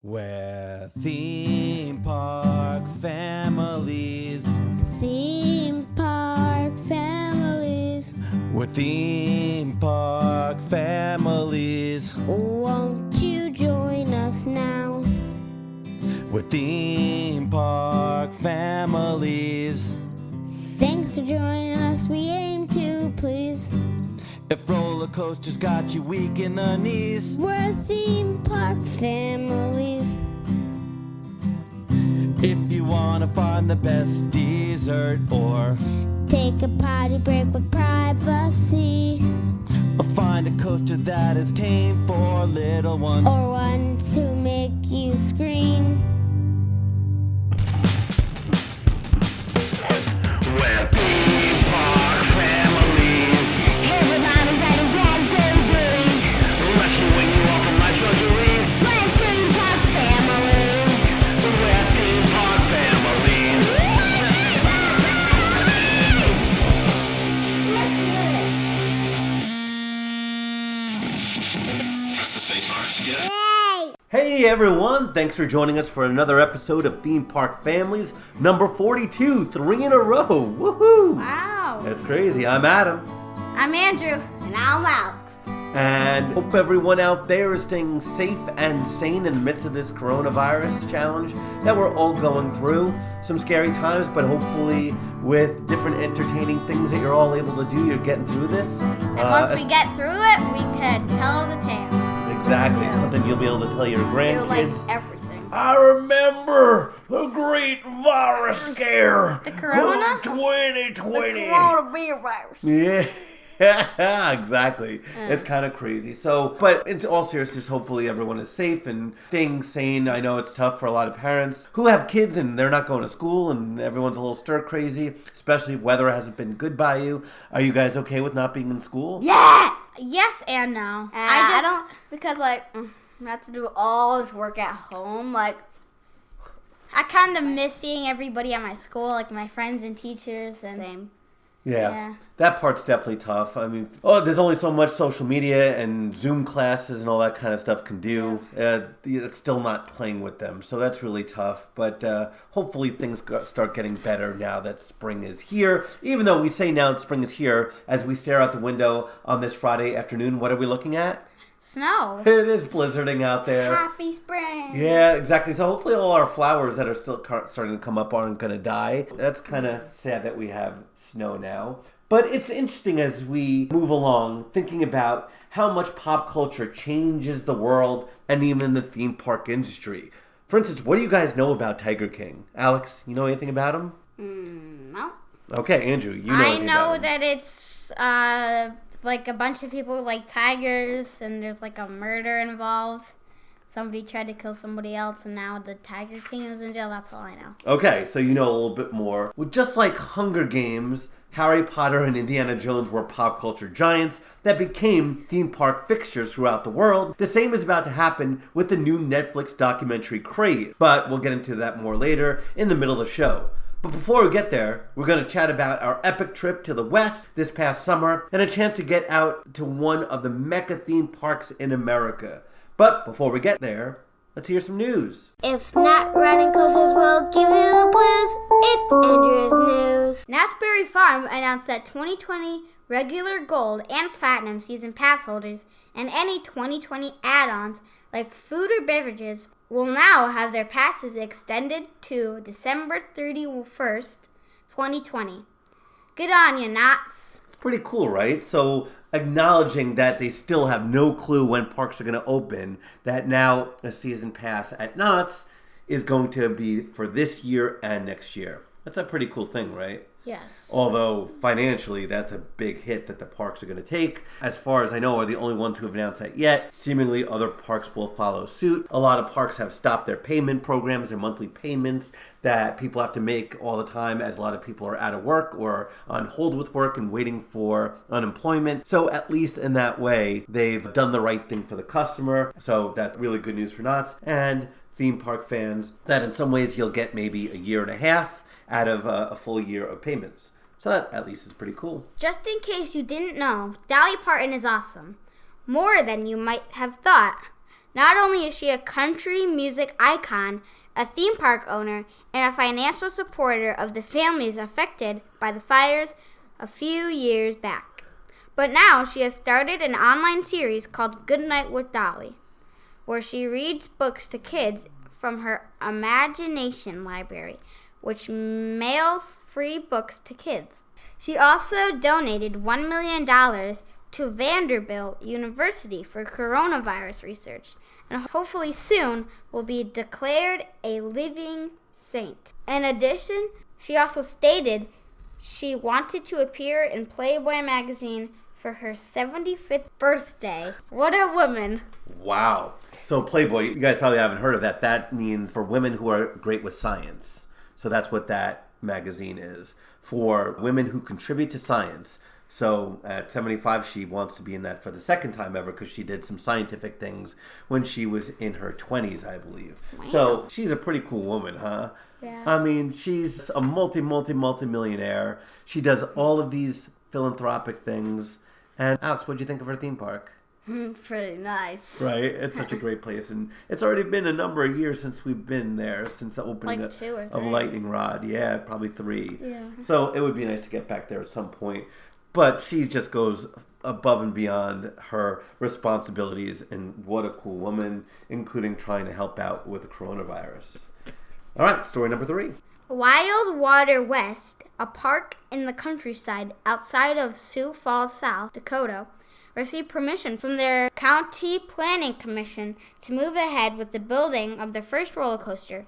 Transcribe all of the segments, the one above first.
We're theme park families. Theme park families. We're theme park families. Won't you join us now? We're theme park families. Thanks for joining us, we aim to please. If roller coasters got you weak in the knees, We're theme park families. if you wanna find the best dessert or Take a potty break with privacy, find a coaster that is tame for little ones, or one to make you scream. we're theme park families. Everybody's ready to get babies. Rescuing you all from life's drudgeries. We're theme park families. We're theme park families. Press the space bar. Get it? Yay! Hey everyone, thanks for joining us for another episode of Theme Park Families, number 42, 3 in a row. Woohoo! Wow. That's crazy. I'm Adam. I'm Andrew. And I'm Alex. And hope everyone out there is staying safe and sane in the midst of this coronavirus challenge that we're all going through. Some scary times, but hopefully with different entertaining things that you're all able to do, you're getting through this. And once we get through it, we can tell the tale. Exactly. It's something you'll be able to tell your Feel like grandkids. everything. I remember the great virus scare. The corona? 2020. Coronavirus. Yeah, exactly. It's kind of crazy. So, but in all seriousness, hopefully everyone is safe and staying sane. I know it's tough for a lot of parents who have kids and they're not going to school and everyone's a little stir crazy, especially if weather hasn't been good by you. Are you guys okay with not being in school? Yeah! Yes and no. I don't, because I have to do all this work at home. I kind of miss seeing everybody at my school, like my friends and teachers. And Same. Yeah, that part's definitely tough. I mean, there's only so much social media and Zoom classes and all that kind of stuff can do. It's still not playing with them, so that's really tough. But hopefully things start getting better now that spring is here. Even though we say now that spring is here, as we stare out the window on this Friday afternoon, what are we looking at? Snow. It is blizzarding out there. Happy spring. Yeah, exactly. So hopefully all our flowers that are still starting to come up aren't going to die. That's kind of sad that we have snow now. But it's interesting as we move along, thinking about how much pop culture changes the world and even the theme park industry. For instance, what do you guys know about Tiger King? Alex, you know anything about him? No. Okay, Andrew, you know I anything know about him? that it's like a bunch of people like tigers, and there's like a murder involved. Somebody tried to kill somebody else, and now the Tiger King is in jail. That's all I know. Okay, so you know a little bit more. Well, just like Hunger Games, Harry Potter and Indiana Jones were pop culture giants that became theme park fixtures throughout the world. The same is about to happen with the new Netflix documentary Craze, but we'll get into that more later in the middle of the show. But before we get there, we're going to chat about our epic trip to the West this past summer and a chance to get out to one of the mecca theme parks in America. But before we get there, let's hear some news. If not riding coasters will give you the blues, it's Andrew's news. Nasberry Farm announced that 2020 regular gold and platinum season pass holders and any 2020 add-ons like food or beverages will now have their passes extended to December 31st, 2020. Good on you, Knots. It's pretty cool, right? So acknowledging that they still have no clue when parks are going to open, that now a season pass at Knott's is going to be for this year and next year. That's a pretty cool thing, right? Yes. Although financially, that's a big hit that the parks are going to take. As far as I know, are the only ones who have announced that yet. Seemingly, other parks will follow suit. A lot of parks have stopped their payment programs, their monthly payments that people have to make all the time as a lot of people are out of work or on hold with work and waiting for unemployment. So at least in that way, they've done the right thing for the customer. So that's really good news for us and theme park fans, that in some ways you'll get maybe a year and a half out of a full year of payments. So that at least is pretty cool. Just in case you didn't know, Dolly Parton is awesome. More than you might have thought. Not only is she a country music icon, a theme park owner, and a financial supporter of the families affected by the fires a few years back, but now she has started an online series called Good Night with Dolly, where she reads books to kids from her imagination library, which mails free books to kids. She also donated $1 million to Vanderbilt University for coronavirus research, and hopefully soon will be declared a living saint. In addition, she also stated she wanted to appear in Playboy magazine for her 75th birthday. What a woman. Wow. So Playboy, you guys probably haven't heard of that. That means for women who are great with science. So that's what that magazine is. For women who contribute to science. So at 75, she wants to be in that for the second time ever because she did some scientific things when she was in her 20s, I believe. Wow. So she's a pretty cool woman, huh? Yeah. I mean, she's a multi-millionaire. She does all of these philanthropic things. And Alex, what'd you think of her theme park? Pretty nice. Right? It's such a great place. And it's already been a number of years since we've been there, since the opening Like 2 or 3. of Lightning Rod. Yeah, probably 3. Yeah. So it would be nice to get back there at some point. But she just goes above and beyond her responsibilities. And what a cool woman, including trying to help out with the coronavirus. All right, story number 3. Wild Water West, a park in the countryside outside of Sioux Falls, South Dakota, received permission from their county planning commission to move ahead with the building of their first roller coaster.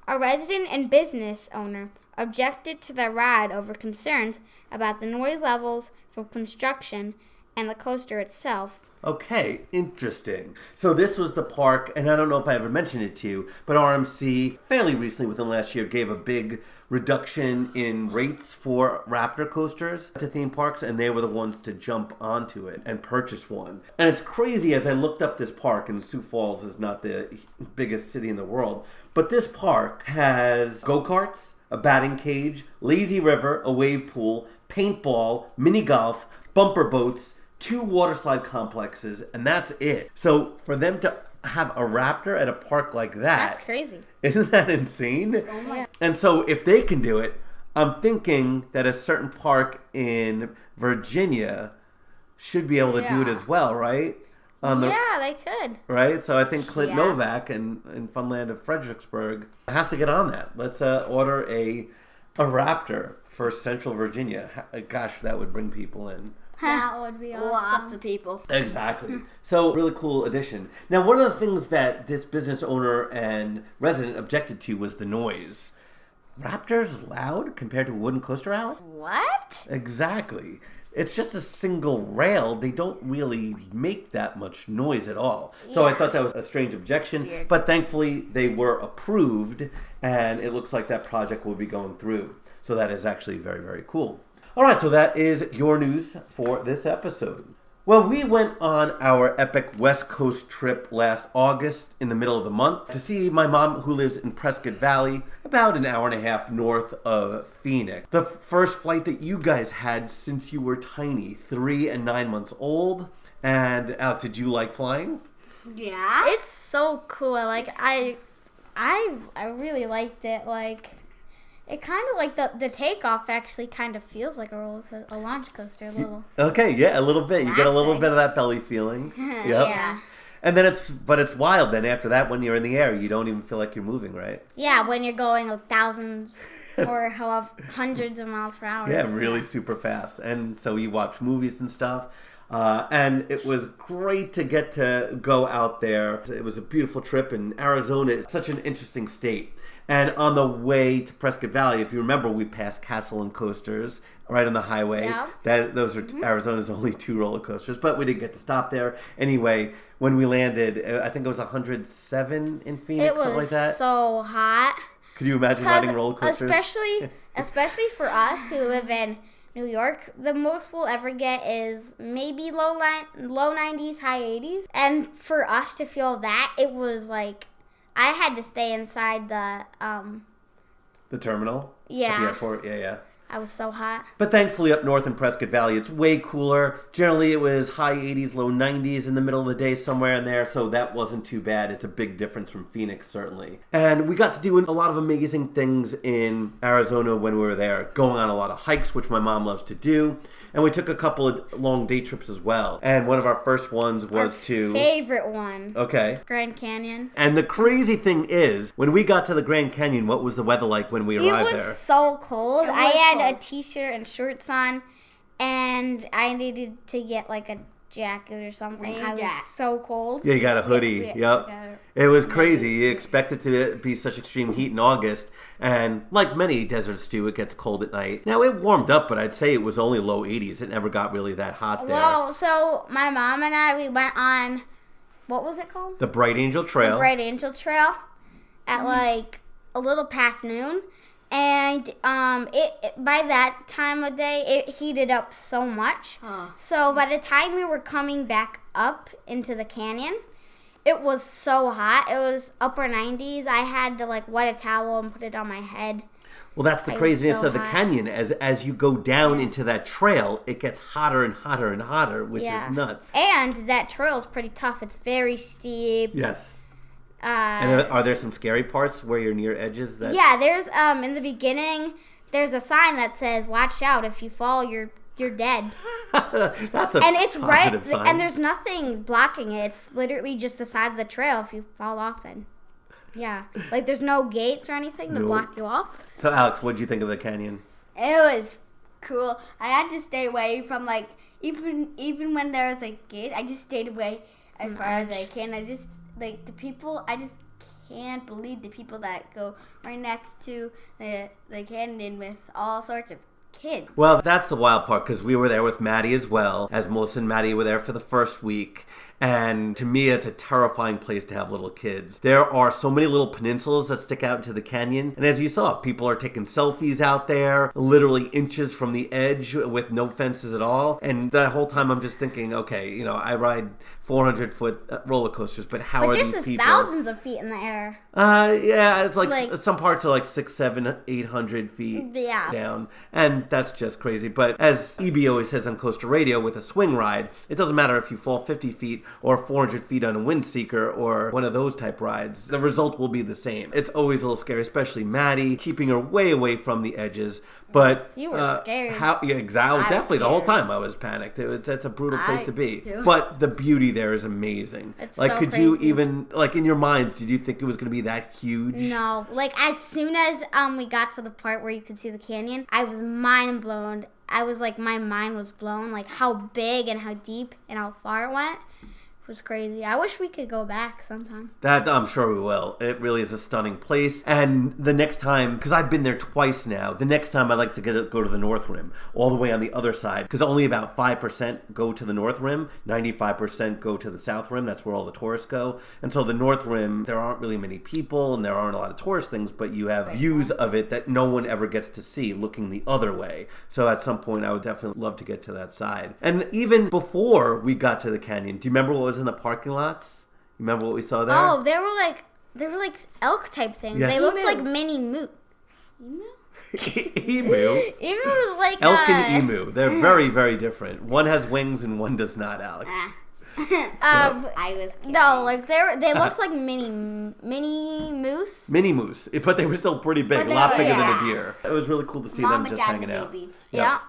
A resident and business owner objected to the ride over concerns about the noise levels from construction and the coaster itself. Okay, interesting. So this was the park, and I don't know if I ever mentioned it to you, but RMC fairly recently, within the last year, gave a big reduction in rates for Raptor coasters to theme parks, and they were the ones to jump onto it and purchase one. And it's crazy as I looked up this park, and Sioux Falls is not the biggest city in the world, but this park has go-karts, a batting cage, lazy river, a wave pool, paintball, mini golf, bumper boats, 2 water slide complexes, and that's it. So for them to have a Raptor at a park like that, That's crazy. Isn't that insane? Oh my. And so if they can do it, I'm thinking that a certain park in Virginia should be able to do it as well, right? Yeah, they could. Right? So I think Clint Yeah. Novak in Funland of Fredericksburg has to get on that. Let's order a Raptor for Central Virginia. Gosh, that would bring people in. That would be awesome. Lots of people. Exactly. So, really cool addition. Now, one of the things that this business owner and resident objected to was the noise. Raptor's loud compared to a wooden coaster, Alec? What? Exactly. It's just a single rail. They don't really make that much noise at all. So I thought that was a strange objection. Weird. But thankfully, they were approved, and it looks like that project will be going through. So that is actually very, very cool. All right, so that is your news for this episode. Well, we went on our epic West Coast trip last August in the middle of the month to see my mom, who lives in Prescott Valley, about an hour and a half north of Phoenix. The first flight that you guys had since you were tiny, 3 and 9 months old. And Alex, did you like flying? Yeah. It's so cool. I really liked it. It kind of like the takeoff actually kind of feels like a launch coaster a little. Okay, yeah, a little bit. You get a little bit of that belly feeling. Yep. Yeah. And then it's wild then after that when you're in the air, you don't even feel like you're moving, right? Yeah, when you're going thousands or hundreds of miles per hour. Yeah, really super fast. And so you watch movies and stuff. And it was great to get to go out there. It was a beautiful trip, and Arizona is such an interesting state. And on the way to Prescott Valley, if you remember, we passed Castle and Coasters right on the highway. Yeah. Those are Arizona's only 2 roller coasters, but we didn't get to stop there. Anyway, when we landed, I think it was 107 in Phoenix, something like that. It was so hot. Could you imagine riding roller coasters? Especially for us who live in New York, the most we'll ever get is maybe low 90s, high 80s. And for us to feel that, it was like I had to stay inside the The terminal? Yeah. At the airport? Yeah. I was so hot. But thankfully up north in Prescott Valley, it's way cooler. Generally, it was high 80s, low 90s in the middle of the day, somewhere in there, so that wasn't too bad. It's a big difference from Phoenix, certainly. And we got to do a lot of amazing things in Arizona when we were there, going on a lot of hikes, which my mom loves to do. And we took a couple of long day trips as well. And one of our first ones was to... favorite one. Okay. Grand Canyon. And the crazy thing is, when we got to the Grand Canyon, what was the weather like when we arrived there? It was so cold. I had a t-shirt and shorts on, and I needed to get like a jacket or something. I was so cold. Yeah, you got a hoodie. Yep. It was crazy. You expect it to be such extreme heat in August, and like many deserts do, it gets cold at night. Now, it warmed up, but I'd say it was only low 80s. It never got really that hot there. Well, so my mom and I, we went on, what was it called? The Bright Angel Trail. The Bright Angel Trail at like a little past noon. And it by that time of day, it heated up so much. So by the time we were coming back up into the canyon, it was so hot. It was upper 90s. I had to like wet a towel and put it on my head. Well, that's the craziness of the canyon. As you go down into that trail, it gets hotter and hotter and hotter, which is nuts. And that trail is pretty tough. It's very steep. Yes. And are there some scary parts where you're near edges? Yeah, there's in the beginning, there's a sign that says, "Watch out! If you fall, you're dead." That's a and it's positive sign. And there's nothing blocking it. It's literally just the side of the trail. If you fall off, then like there's no gates or anything to block you off. So, Alex, what did you think of the canyon? It was cool. I had to stay away from like even when there was a gate. I just stayed away as far as I can. I just like the people. I just can't believe the people that go right next to the canyon with all sorts of kids. Well, that's the wild part, because we were there with Maddie as well, as Melissa and Maddie were there for the first week. And to me, it's a terrifying place to have little kids. There are so many little peninsulas that stick out into the canyon. And as you saw, people are taking selfies out there, literally inches from the edge with no fences at all. And the whole time I'm just thinking, okay, I ride 400-foot roller coasters, but how are these people? But this is thousands of feet in the air. Yeah, it's like some parts are like 600, 700, 800 feet down. And that's just crazy. But as EB always says on Coaster Radio, with a swing ride, it doesn't matter if you fall 50 feet or 400 feet on a Windseeker or one of those type rides. The result will be the same. It's always a little scary, especially Maddie, keeping her way away from the edges. But you were scared. Exactly. Definitely the whole time I was panicked. That's a brutal place to be. But the beauty there is amazing. It's like, so could crazy. you even, like, in your minds, did you think it was going to be that huge? No. Like, as soon as we got to the part where you could see the canyon, I was mind blown. I was like, my mind was blown. Like, how big and how deep and how far it went. Was crazy. I wish we could go back sometime. That I'm sure we will. It really is a stunning place. And the next time, because I've been there twice now, the next time I'd like to go to the North Rim, all the way on the other side, because only about 5% go to the North Rim, 95% go to the South Rim. That's where all the tourists go. And so the North Rim, there aren't really many people and there aren't a lot of tourist things, but you have views of it that no one ever gets to see looking the other way. So at some point, I would definitely love to get to that side. And even before we got to the canyon, do you remember what was in the parking lots? You remember what we saw there? Oh, they were like elk type things. Yes. They looked like mini moose. Emu. Emu was like elk and emu. They're very, very different. One has wings and one does not, Alex. I was kidding. No, like they looked like mini moose. Mini moose, but they were still pretty big, a lot bigger than a deer. It was really cool to see them just hanging out.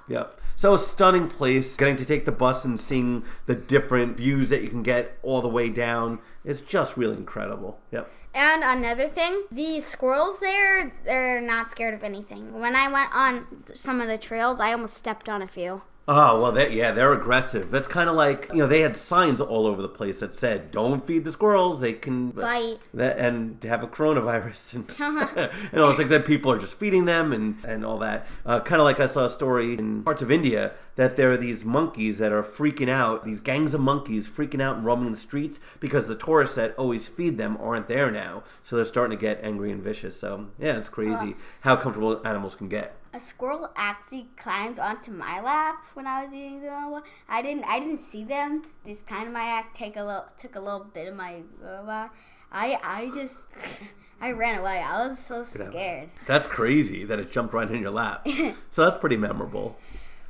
Yep. So a stunning place. Getting to take the bus and seeing the different views that you can get all the way down. It's just really incredible. Yep. And another thing, the squirrels there, they're not scared of anything. When I went on some of the trails, I almost stepped on a few. Oh, well, they're aggressive. That's kind of like, they had signs all over the place that said, don't feed the squirrels, they can bite. And have a coronavirus. And all those things, that people are just feeding them and all that. Kind of like I saw a story in parts of India that there are these monkeys that are freaking out, these gangs of monkeys freaking out and roaming the streets because the tourists that always feed them aren't there now. So they're starting to get angry and vicious. So, yeah, it's crazy how comfortable animals can get. A squirrel actually climbed onto my lap when I was eating granola. I didn't see them. They just kind of took a little bit of my granola. I I ran away. I was so scared. That's crazy that it jumped right in your lap. So that's pretty memorable.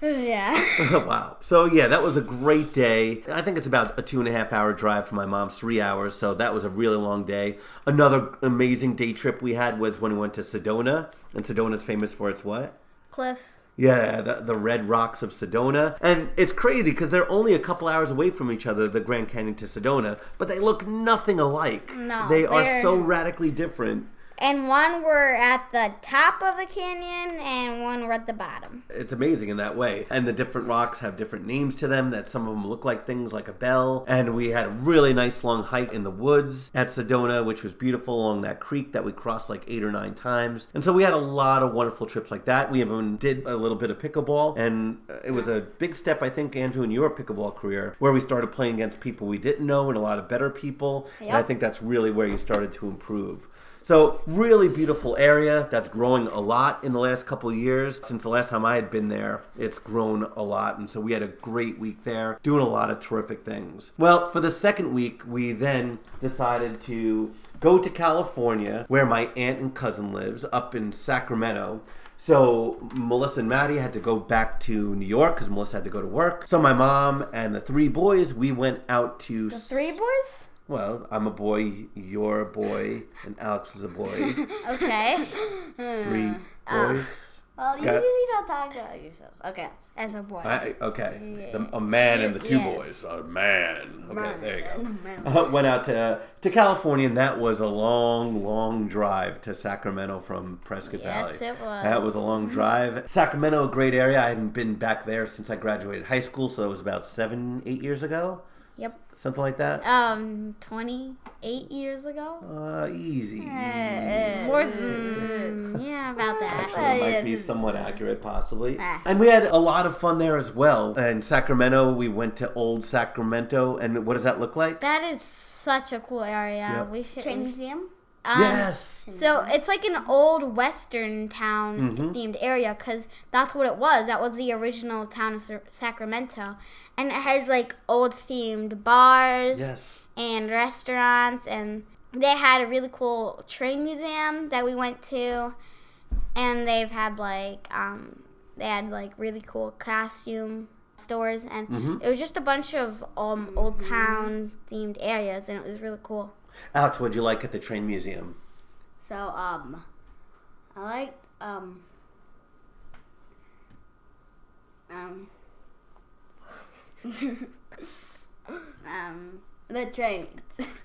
Yeah. Wow. So yeah, that was a great day. I think it's about a 2.5 hour drive from my mom's, 3 hours. So that was a really long day. Another amazing day trip we had was when we went to Sedona. And Sedona's famous for its what? Cliffs. Yeah, the red rocks of Sedona. And it's crazy because they're only a couple hours away from each other, the Grand Canyon to Sedona. But they look nothing alike. No, they are they're- so radically different. And one were at the top of the canyon, and one were at the bottom. It's amazing in that way. And the different rocks have different names to them, that some of them look like things like a bell. And we had a really nice long hike in the woods at Sedona, which was beautiful along that creek that we crossed like 8 or 9 times. And so we had a lot of wonderful trips like that. We even did a little bit of pickleball, and it was a big step, I think, Andrew, in your pickleball career, where we started playing against people we didn't know and a lot of better people. Yep. And I think that's really where you started to improve. So really beautiful area that's growing a lot in the last couple of years. Since the last time I had been there, it's grown a lot. And so we had a great week there, doing a lot of terrific things. Well, for the second week, we then decided to go to California, where my aunt and cousin lives, up in Sacramento. So Melissa and Maddie had to go back to New York because Melissa had to go to work. So my mom and the 3 boys, we went out to... The 3 boys? Well, I'm a boy, you're a boy, and Alex is a boy. Okay. 3 boys. Well, you Got- usually don't talk about yourself. Okay. As a boy. Okay. A man and the 2 Yes. boys. A man. Okay, Man. there you go. Man. Went out to California, and that was a long, long drive to Sacramento from Prescott Valley. Yes, it was. That was a long drive. Sacramento, a great area. I hadn't been back there since I graduated high school, so it was about 7, 8 years ago. Yep. Something like that. 28 years ago? Easy. More than, yeah, about that. Actually, it might be somewhat accurate, possibly. Ah. And we had a lot of fun there as well. In Sacramento, we went to Old Sacramento, and what does that look like? That is such a cool area. Yep. We should. Train museum? Yes. So it's like an old western town themed area because that's what it was. That was the original town of Sacramento. And it has like old themed bars Yes. and restaurants. And they had a really cool train museum that we went to. And they've had like, they had like really cool costume stores. And it was just a bunch of old town themed areas. And it was really cool. Alex, what'd you like at the train museum? So, I liked, the trains.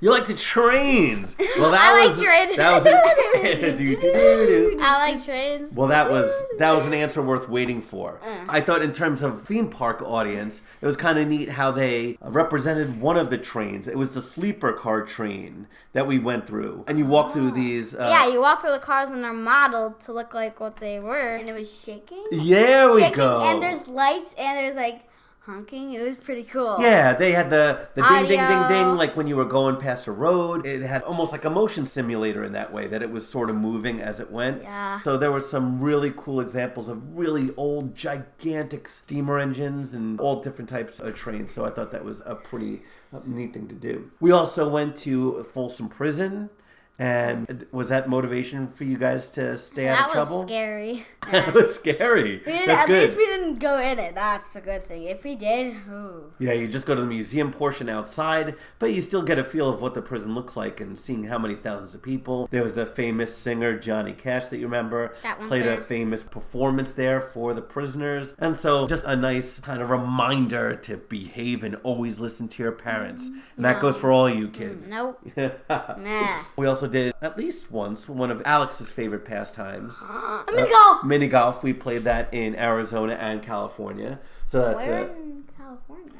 You like the trains. Well, that I like was trains. That was a, I like trains. Well, that was an answer worth waiting for. I thought in terms of theme park audience, it was kind of neat how they represented one of the trains. It was the sleeper car train that we went through. And you walk through these... Yeah, you walk through the cars and they're modeled to look like what they were. And it was shaking. There we Shaking, go. and there's lights, and there's like honking. It was pretty cool. Yeah, they had the ding, ding, ding, Audio. ding, like when you were going past a road. It had almost like a motion simulator in that way, that it was sort of moving as it went. Yeah. So there were some really cool examples of really old, gigantic steamer engines and all different types of trains. So I thought that was a pretty neat thing to do. We also went to Folsom Prison. And was that motivation for you guys to stay out of That was trouble? scary. That was scary. That's At good. least we didn't go in it. That's a good thing. If we did, ooh. Yeah, you just go to the museum portion outside, but you still get a feel of what the prison looks like and seeing how many thousands of people. There was the famous singer Johnny Cash that you remember. That one played there. a famous performance there for the prisoners. And so just a nice kind of reminder to behave and always listen to your parents. And that goes for all you kids. Nope. Nah. We also did at least once one of Alex's favorite pastimes. I'm gonna go. Mini golf. We played that in Arizona and California. So that's Where it. in California?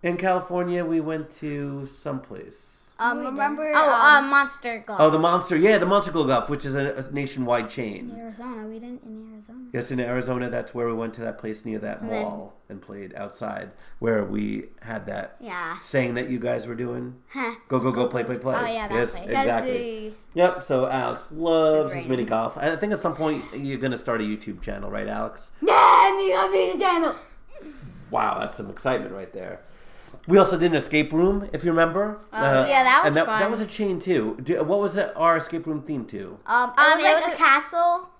In California, we went to someplace. Remember? Monster Golf. Oh, the Monster. Yeah, the Monster Glow Golf, which is a nationwide chain. In Arizona. We didn't in Arizona. Yes, in Arizona, that's where we went to that place near that And then- mall and played outside, where we had that Yeah. saying that you guys were doing. Huh. Go, go, go, play, play, play. Oh, yeah, that yes, place. exactly. Yep, so Alex loves It's his raining. mini golf. I think at some point you're going to start a YouTube channel, right, Alex? Yeah, me gonna be the channel. Wow, that's some excitement right there. We also did an escape room, if you remember. Yeah, that was and fun. That was a chain too. What was our escape room themed to? It was like a castle.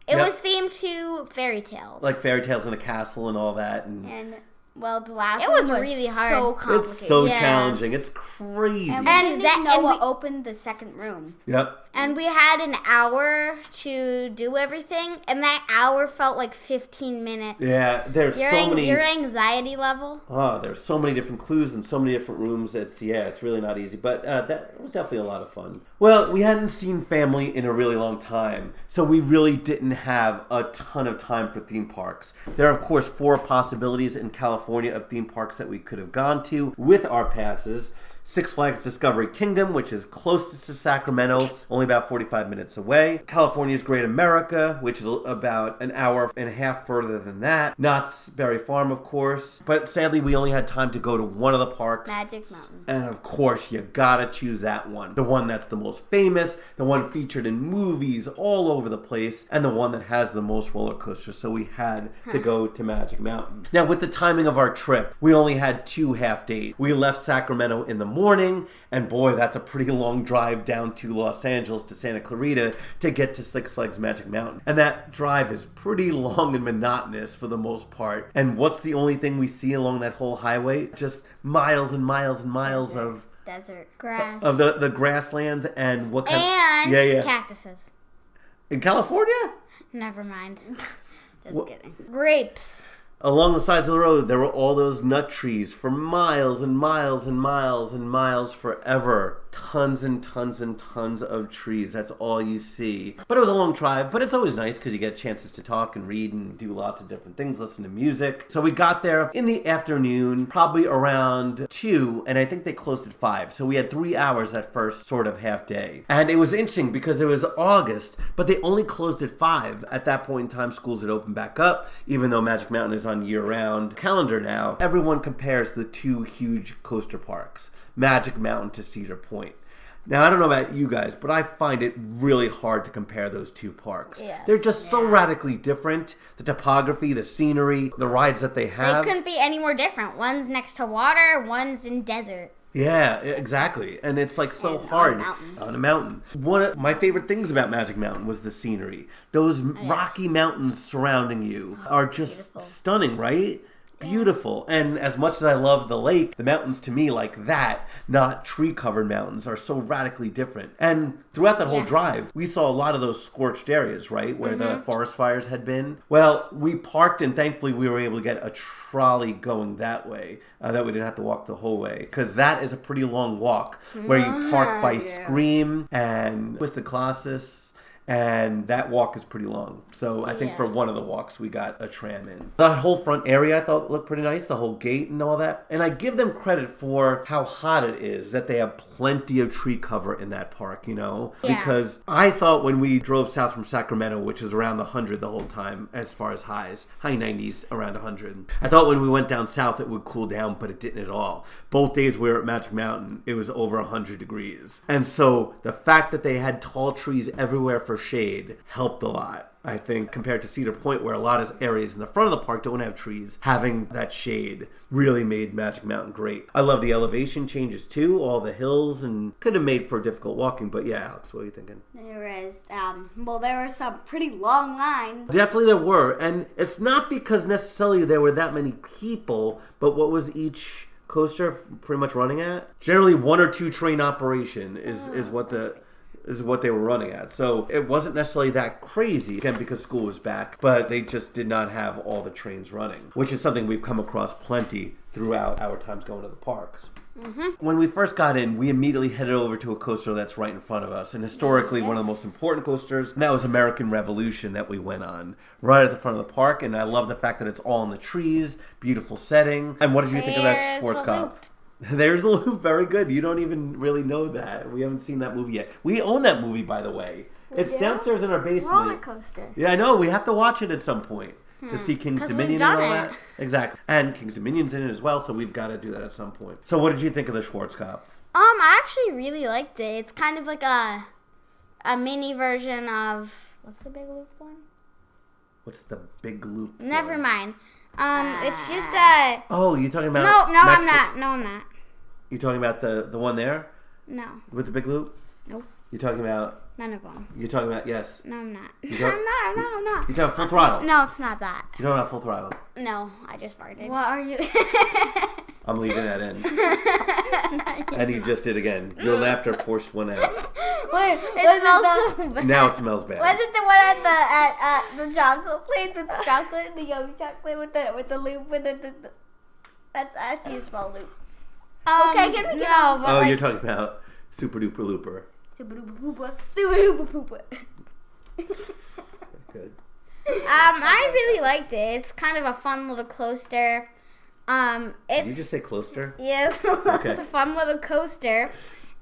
It Yep. was themed to fairy tales. Like fairy tales in a castle and all that. And well, the last It one was really hard. so complicated. It's so Yeah. challenging. It's crazy. And we And didn't that- even know and what we- opened the second room. Yep. And we had an hour to do everything, and that hour felt like 15 minutes. Yeah, there's so many. Your anxiety level. Oh, there's so many different clues and so many different rooms. It's really not easy, but that was definitely a lot of fun. Well, we hadn't seen family in a really long time, so we really didn't have a ton of time for theme parks. There are, of course, 4 possibilities in California of theme parks that we could have gone to with our passes. Six Flags Discovery Kingdom, which is closest to Sacramento, only about 45 minutes away. California's Great America, which is about an hour and a half further than that. Knott's Berry Farm, of course. But sadly, we only had time to go to one of the parks. Magic Mountain. And of course, you gotta choose that one. The one that's the most famous, the one featured in movies all over the place, and the one that has the most roller coasters. So we had to go to Magic Mountain. Now, with the timing of our trip, we only had 2 half days. We left Sacramento in the morning, and boy, that's a pretty long drive down to Los Angeles to Santa Clarita to get to Six Flags Magic Mountain. And that drive is pretty long and monotonous for the most part. And what's the only thing we see along that whole highway? Just miles and miles and miles of Desert. Grass. of the grasslands and what kind and cactuses. in California? Never mind. Just kidding. Grapes. Along the sides of the road, there were all those nut trees for miles and miles and miles and miles forever. Tons and tons and tons of trees. That's all you see. But it was a long drive, but it's always nice because you get chances to talk and read and do lots of different things, listen to music. So we got there in the afternoon, probably around 2, and I think they closed at 5. So we had 3 hours that first sort of half day. And it was interesting because it was August, but they only closed at 5. At that point in time, schools had opened back up, even though Magic Mountain is on year-round calendar now. Everyone compares the 2 huge coaster parks, Magic Mountain to Cedar Point. Now, I don't know about you guys, but I find it really hard to compare those 2 parks. Yes, They're just so radically different. The topography, the scenery, the rides that they have. They couldn't be any more different. One's next to water, one's in desert. Yeah, exactly. And it's like so hard on a mountain. One of my favorite things about Magic Mountain was the scenery. Those rocky mountains surrounding you are just stunning, right? Beautiful. And as much as I love the lake, the mountains to me like that, not tree-covered mountains, are so radically different. And throughout that whole drive, we saw a lot of those scorched areas, right? Where the forest fires had been. Well, we parked and thankfully we were able to get a trolley going that way, that we didn't have to walk the whole way. Because that is a pretty long walk where you park by Scream and Twisted Colossus. And that walk is pretty long. So I think for one of the walks, we got a tram in. The whole front area I thought looked pretty nice, the whole gate and all that. And I give them credit for how hot it is, that they have plenty of tree cover in that park, you know? Yeah. Because I thought when we drove south from Sacramento, which is around the 100 the whole time, as far as highs, high 90s, around 100. I thought when we went down south, it would cool down, but it didn't at all. Both days we were at Magic Mountain, it was over 100 degrees. And so the fact that they had tall trees everywhere for shade helped a lot, I think, compared to Cedar Point, where a lot of areas in the front of the park don't have trees. Having that shade really made Magic Mountain great. I love the elevation changes too, all the hills, and could have made for difficult walking, but yeah, Alex, what are you thinking? There were some pretty long lines. Definitely there were, and it's not because necessarily there were that many people, but what was each coaster pretty much running at? Generally 1 or 2 train operation is what they were running at. So it wasn't necessarily that crazy, again, because school was back, but they just did not have all the trains running, which is something we've come across plenty throughout our times going to the parks. When we first got in, we immediately headed over to a coaster that's right in front of us, and historically one of the most important coasters, and that was American Revolution that we went on, right at the front of the park, and I love the fact that it's all in the trees, beautiful setting. And what did you think of that There's sports the cop? There's a loop. Very good. You don't even really know that. We haven't seen that movie yet. We own that movie, by the way. It's downstairs in our basement. Roller coaster. Yeah, I know. We have to watch it at some point to see King's 'Cause Dominion we've and all done that. it. Exactly. And King's Dominion's in it as well, so we've got to do that at some point. So what did you think of the Schwarzkopf? I actually really liked it. It's kind of like a mini version of, what's the big loop one? What's the big loop? Never one? mind. It's just Oh, you're talking about... No, I'm not. No, I'm not. You're talking about the one there? No. With the big loop? Nope. You're talking about... None of them. You're talking about... Yes. No, I'm not. You don't- I'm not. You're talking full throttle. No, it's not that. You're talking about full throttle. No, I just farted. What are you? I'm leaving that in. And he just did again. Your laughter forced one out. Wait, It smells so bad. Now it smells bad. was it the one at the chocolate place with the chocolate, the yummy chocolate with the loop with the that's actually a small loop. Okay, can we get no, but Oh, like, you're talking about Super Duper Looper. Super duper poopa. Super duper poopa. Good. I really liked it. It's kind of a fun little coaster. Did It's you just say closter? yes, Okay. it's a fun little coaster,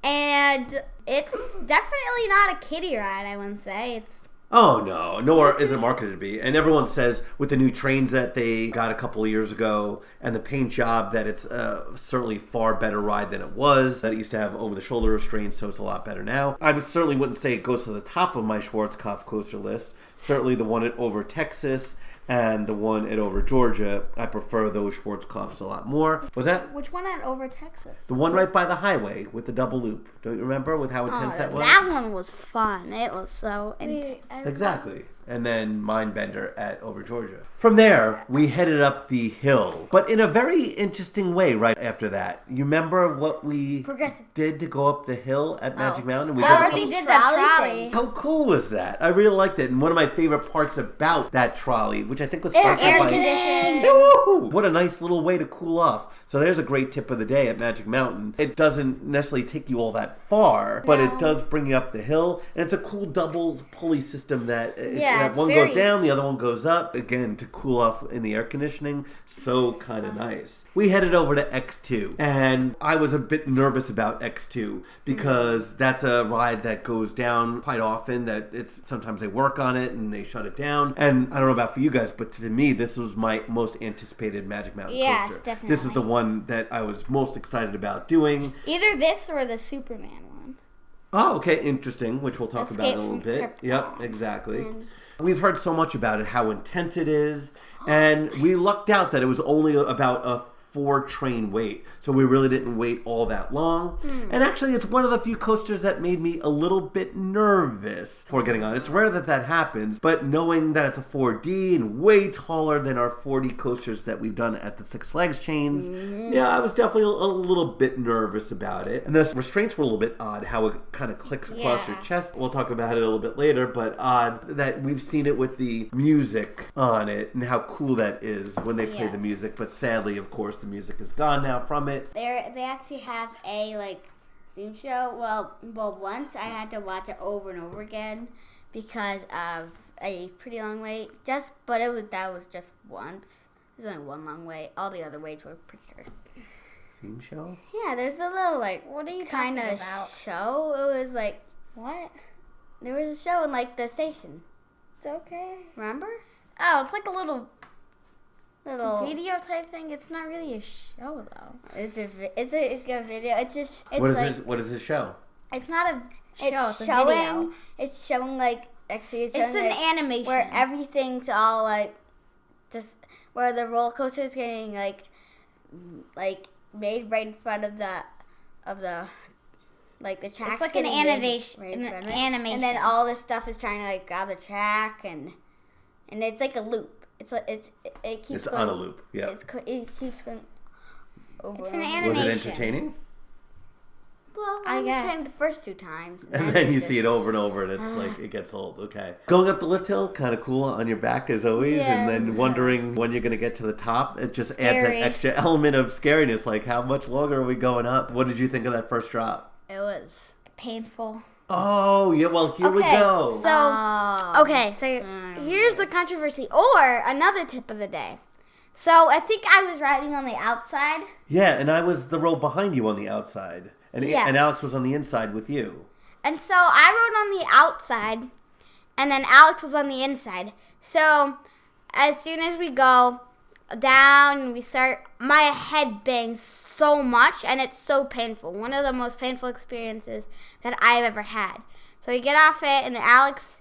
and it's definitely not a kiddie ride. I wouldn't say it's. Oh, no. Nor is it marketed to be. And everyone says with the new trains that they got a couple of years ago and the paint job that it's certainly a far better ride than it was. That it used to have over-the-shoulder restraints, so it's a lot better now. Certainly wouldn't say it goes to the top of my Schwarzkopf coaster list. Certainly the one at Over Texas and the one at Over Georgia, I prefer those Schwarzkopfs a lot more. Was that Which one at Over Texas? the one right by the highway with the double loop? Don't you remember with how intense that was? That one was fun. It was so intense. Exactly. And then Mindbender at Over Georgia. From there, we headed up the hill, but in a very interesting way right after that. You remember what we Progressive. did to go up the hill at Magic Mountain? We Oh, did a they couple- did that trolley. How cool was that? I really liked it. And one of my favorite parts about that trolley, which I think was Air sponsored by... conditioning. Woo! What a nice little way to cool off. So there's a great tip of the day at Magic Mountain. It doesn't necessarily take you all that far, but it does bring you up the hill. And it's a cool double pulley system that it's one very- goes down, the other one goes up. Again, to cool off in the air conditioning. So kind of nice. We headed over to X2. And I was a bit nervous about X2 because that's a ride that goes down quite often. That it's sometimes they work on it and they shut it down. And I don't know about for you guys, but to me, this was my most anticipated Magic Mountain Yes, coaster. definitely. This is the one that I was most excited about doing. Either this or the Superman one. Oh, okay, interesting, which we'll talk about Escape in a little from bit. Krypton. Yep, exactly. We've heard so much about it, how intense it is, and we lucked out that it was only about a 4-train wait, so we really didn't wait all that long. And actually, it's one of the few coasters that made me a little bit nervous before getting on. It's rare that that happens, but knowing that it's a 4D and way taller than our 4D coasters that we've done at the Six Flags chains, yeah, I was definitely a little bit nervous about it. And the restraints were a little bit odd, how it kind of clicks across your chest. We'll talk about it a little bit later, but odd that we've seen it with the music on it and how cool that is when they play the music. But sadly, of course, the music is gone now from it. They actually have a theme show. Well, once I had to watch it over and over again because of a pretty long wait. That was just once. There's only one long wait. All the other waits were pretty short. Theme show? Yeah, there's a little What are you kind talking of about? show. It was What? there was a show in the station. It's okay. Remember? Oh, it's like a little Little video type thing. It's not really a show though. It's a video. It's just What is this show? It's not a show. It's a showing. video. It's showing actually It's showing, an animation where everything's all just where the roller coaster is getting made right in front of the the track. It's like an animation. Animation. And then all this stuff is trying to grab the track and it's like a loop. It keeps It's going, on a loop, yeah. It keeps going over. It's an and over. Was it animation. entertaining? Well, I guess. entertained the first 2 times. And then you see it over and over, and it's it gets old. Okay. Going up the lift hill, kind of cool on your back as always, and then wondering when you're going to get to the top. It just adds Scary. that extra element of scariness. Like, how much longer are we going up? What did you think of that first drop? It was. Painful. Oh, yeah, well, here we go. So Oh. here's the controversy or another tip of the day. So I think I was riding on the outside. Yeah, and I was the row behind you on the outside, and Yes. Alex was on the inside with you. And so I rode on the outside, and then Alex was on the inside. So as soon as we go down and we start, my head bangs so much, and it's so painful. One of the most painful experiences that I've ever had. So we get off it, and then Alex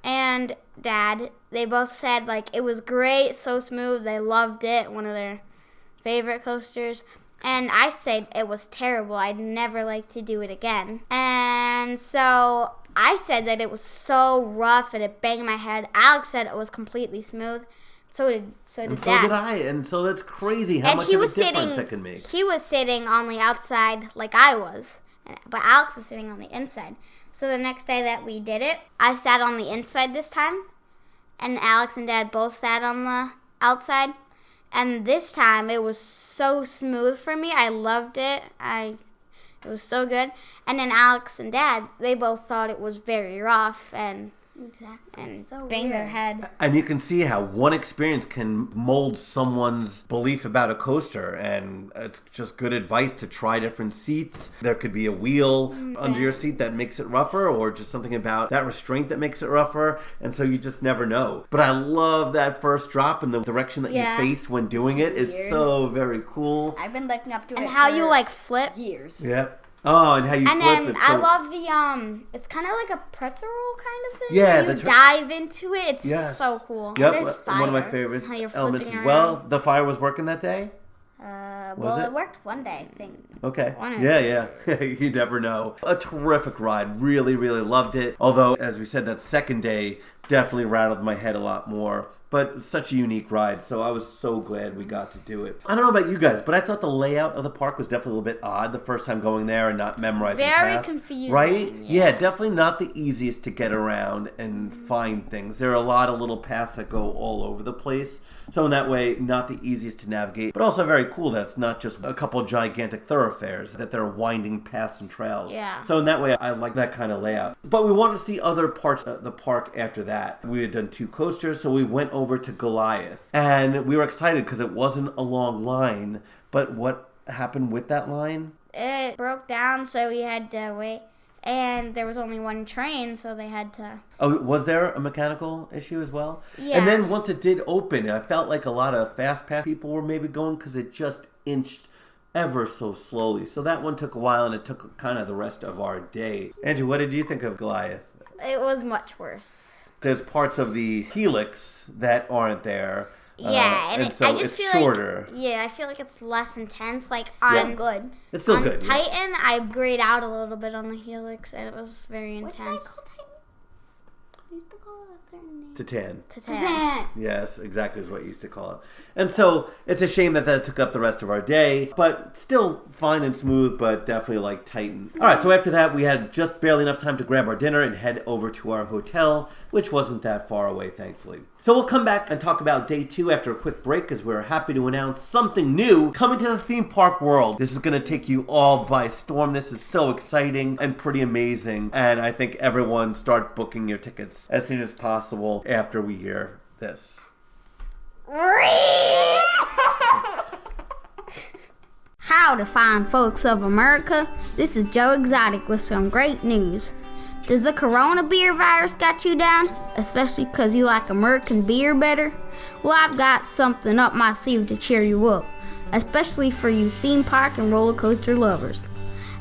and Dad, they both said, like, it was great, so smooth, they loved it, one of their favorite coasters. And I said it was terrible. I'd never like to do it again. And so I said that it was so rough and it banged my head. Alex said it was completely smooth. So did And Dad. so did I. And so that's crazy how much of a difference that can make. He was sitting on the outside like I was. But Alex was sitting on the inside. So the next day that we did it, I sat on the inside this time. And Alex and Dad both sat on the outside. And this time, it was so smooth for me. I loved it. It was so good. And then Alex and Dad, they both thought it was very rough and banged their head. And you can see how one experience can mold someone's belief about a coaster. And it's just good advice to try different seats. There could be a wheel under your seat that makes it rougher, or just something about that restraint that makes it rougher. And so you just never know. But I love that first drop, and the direction that you face when doing it is so very cool. I've been looking up to it. And how you like flip. Years. Yeah. Oh, and how you and flip then it. I love the it's kind of like a pretzel roll kind of thing. Yeah, you dive into it. It's so cool. Yep, There's one of my fire. favorites How you're elements flipping as well. around. The fire was working that day? Well, it worked one day, I think. Okay. One Yeah. You never know. A terrific ride. Really, really loved it. Although, as we said, that second day definitely rattled my head a lot more. But such a unique ride, so I was so glad we got to do it. I don't know about you guys, but I thought the layout of the park was definitely a little bit odd the first time going there and not memorizing Very paths. confusing. Right? Yeah, definitely not the easiest to get around and find things. There are a lot of little paths that go all over the place. So in that way, not the easiest to navigate, but also very cool that it's not just a couple gigantic thoroughfares, that there are winding paths and trails. Yeah. So in that way, I like that kind of layout. But we wanted to see other parts of the park after that. We had done 2 coasters, so we went over to Goliath. And we were excited because it wasn't a long line, but what happened with that line? It broke down, so we had to wait. And there was only one train, so they had to... Oh, was there a mechanical issue as well? Yeah. And then once it did open, I felt like a lot of Fast Pass people were maybe going because it just inched ever so slowly. So that one took a while, and it took kind of the rest of our day. Andrew, what did you think of Goliath? It was much worse. There's parts of the Helix that aren't there. Yeah, and so I just it's feel shorter. like I feel like it's less intense. Like on Good. It's still on good. yeah. Titan, I grayed out a little bit on the Helix, and it was very What did I intense. call Titan? I used to call it a certain name. Titan. Titan. Yes, exactly is what you used to call it. And so it's a shame that took up the rest of our day, but still fine and smooth, but definitely like Titan. All right, so after that, we had just barely enough time to grab our dinner and head over to our hotel, which wasn't that far away, thankfully. So we'll come back and talk about day 2 after a quick break, because we're happy to announce something new coming to the theme park world. This is going to take you all by storm. This is so exciting and pretty amazing, and I think everyone start booking your tickets as soon as possible after we hear this. Howdy, fine folks of America. This is Joe Exotic with some great news. Does the corona beer virus got you down? Especially because you like American beer better? Well, I've got something up my sleeve to cheer you up, especially for you theme park and roller coaster lovers.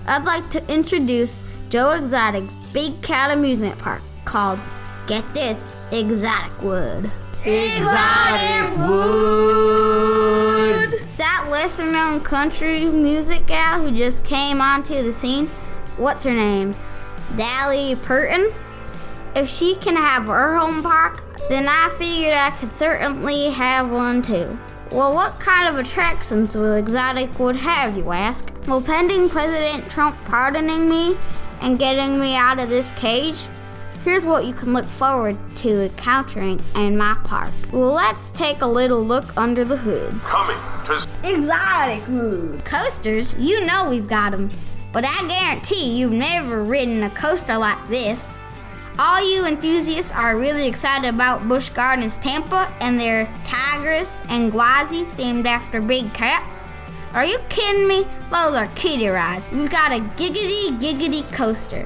I'd like to introduce Joe Exotic's Big Cat Amusement Park called, get this, Exoticwood. Exoticwood! That lesser-known country music gal who just came onto the scene, what's her name? Dolly Parton? If she can have her home park, then I figured I could certainly have one too. Well, what kind of attractions will Exoticwood have, you ask? Well, pending President Trump pardoning me and getting me out of this cage, here's what you can look forward to encountering in my park. Well, let's take a little look under the hood. Coming to Exoticwood. Coasters, you know we've got them. But I guarantee you've never ridden a coaster like this. All you enthusiasts are really excited about Busch Gardens Tampa and their Tigress and Gwazi themed after big cats. Are you kidding me? Those are kiddie rides. We've got a giggity coaster,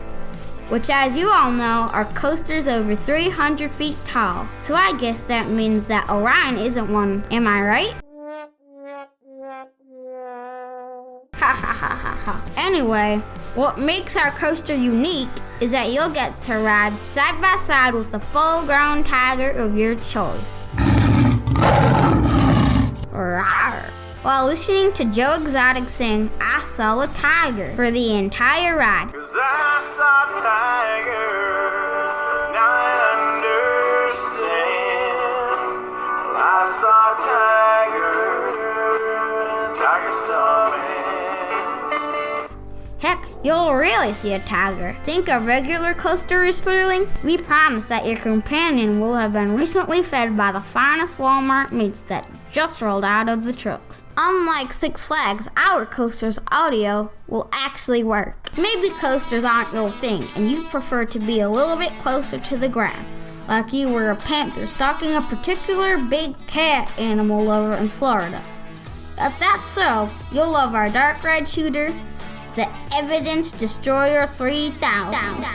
which, as you all know, are coasters over 300 feet tall. So I guess that means that Orion isn't one, am I right? Ha ha ha ha ha. Anyway, what makes our coaster unique is that you'll get to ride side by side with the full-grown tiger of your choice. Rawr. While listening to Joe Exotic sing I Saw a Tiger for the entire ride. 'Cause I saw a tiger, now I understand. Well, I saw a tiger saw me. Heck, you'll really see a tiger. Think a regular coaster is thrilling? We promise that your companion will have been recently fed by the finest Walmart meats that just rolled out of the trucks. Unlike Six Flags, our coaster's audio will actually work. Maybe coasters aren't your thing and you prefer to be a little bit closer to the ground, like you were a panther stalking a particular big cat animal lover in Florida. If that's so, you'll love our dark red shooter, the Evidence Destroyer 3000.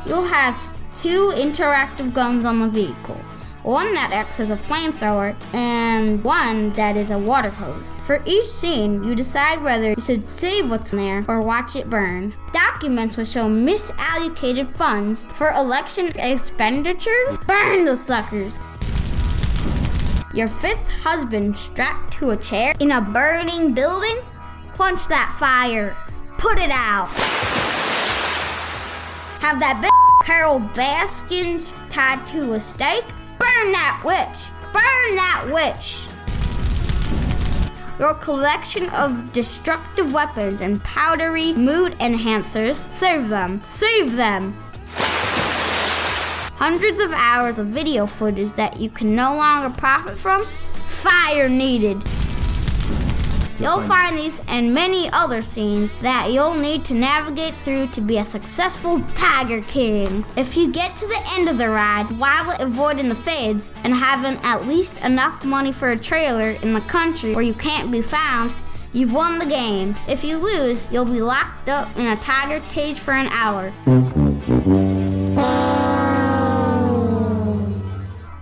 You'll have 2 interactive guns on the vehicle. One that acts as a flamethrower, and one that is a water hose. For each scene, you decide whether you should save what's in there or watch it burn. Documents will show misallocated funds for election expenditures. Burn the suckers! Your 5th husband strapped to a chair in a burning building? Quench that fire. Put it out. Have that bitch Carol Baskin tied to a stake? Burn that witch! Burn that witch! Your collection of destructive weapons and powdery mood enhancers, serve them. Save them! Hundreds of hours of video footage that you can no longer profit from? Fire needed! You'll find these and many other scenes that you'll need to navigate through to be a successful Tiger King. If you get to the end of the ride while avoiding the fades and having at least enough money for a trailer in the country where you can't be found, you've won the game. If you lose, you'll be locked up in a tiger cage for an hour.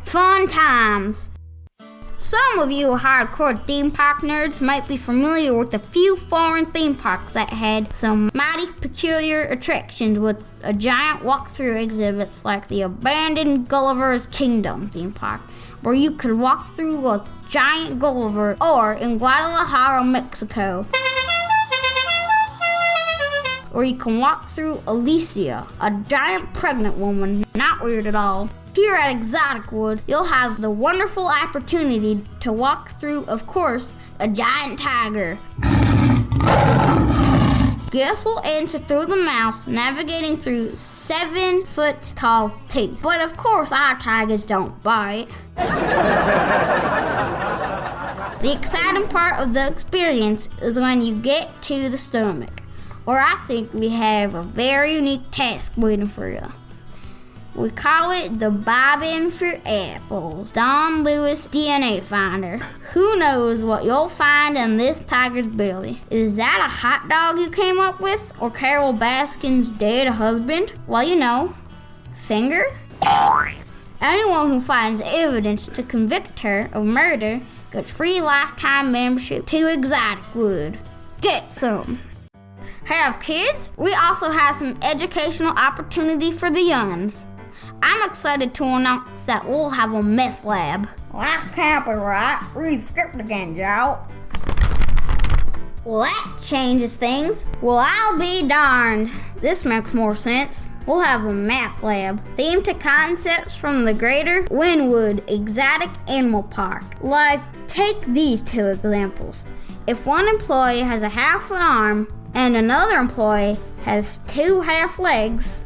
Fun times. Some of you hardcore theme park nerds might be familiar with a few foreign theme parks that had some mighty peculiar attractions with a giant walkthrough exhibits like the abandoned Gulliver's Kingdom theme park, where you could walk through a giant Gulliver, or in Guadalajara, Mexico, or you can walk through Alicia, a giant pregnant woman. Not weird at all. Here at Exoticwood, you'll have the wonderful opportunity to walk through, of course, a giant tiger. Guests will enter through the mouth, navigating through 7-foot-tall teeth. But of course, our tigers don't bite. The exciting part of the experience is when you get to the stomach, where I think we have a very unique task waiting for you. We call it the Bobbin for Apples Don Lewis DNA Finder. Who knows what you'll find in this tiger's belly? Is that a hot dog you came up with? Or Carol Baskin's dead husband? Well, you know, finger? Anyone who finds evidence to convict her of murder gets free lifetime membership to Exoticwood. Get some. Have kids? We also have some educational opportunity for the young'uns. I'm excited to announce that we'll have a meth lab. Well, that can't be right. Read the script again, Joe. Well, that changes things. Well, I'll be darned. This makes more sense. We'll have a math lab themed to concepts from the greater Wynwood Exotic Animal Park. Like, take these 2 examples. If one employee has a half an arm and another employee has 2 half legs,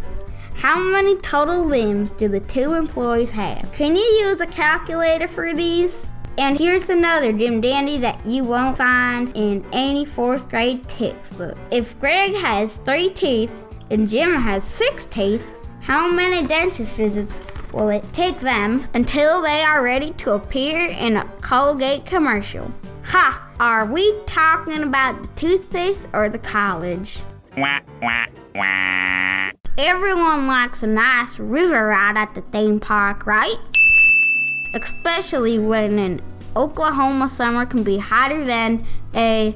how many total limbs do the 2 employees have? Can you use a calculator for these? And here's another Jim Dandy that you won't find in any 4th grade textbook. If Greg has 3 teeth and Jim has 6 teeth, how many dentist visits will it take them until they are ready to appear in a Colgate commercial? Ha! Are we talking about the toothpaste or the college? Wah, wah, wah. Everyone likes a nice river ride at the theme park, right? Especially when an Oklahoma summer can be hotter than a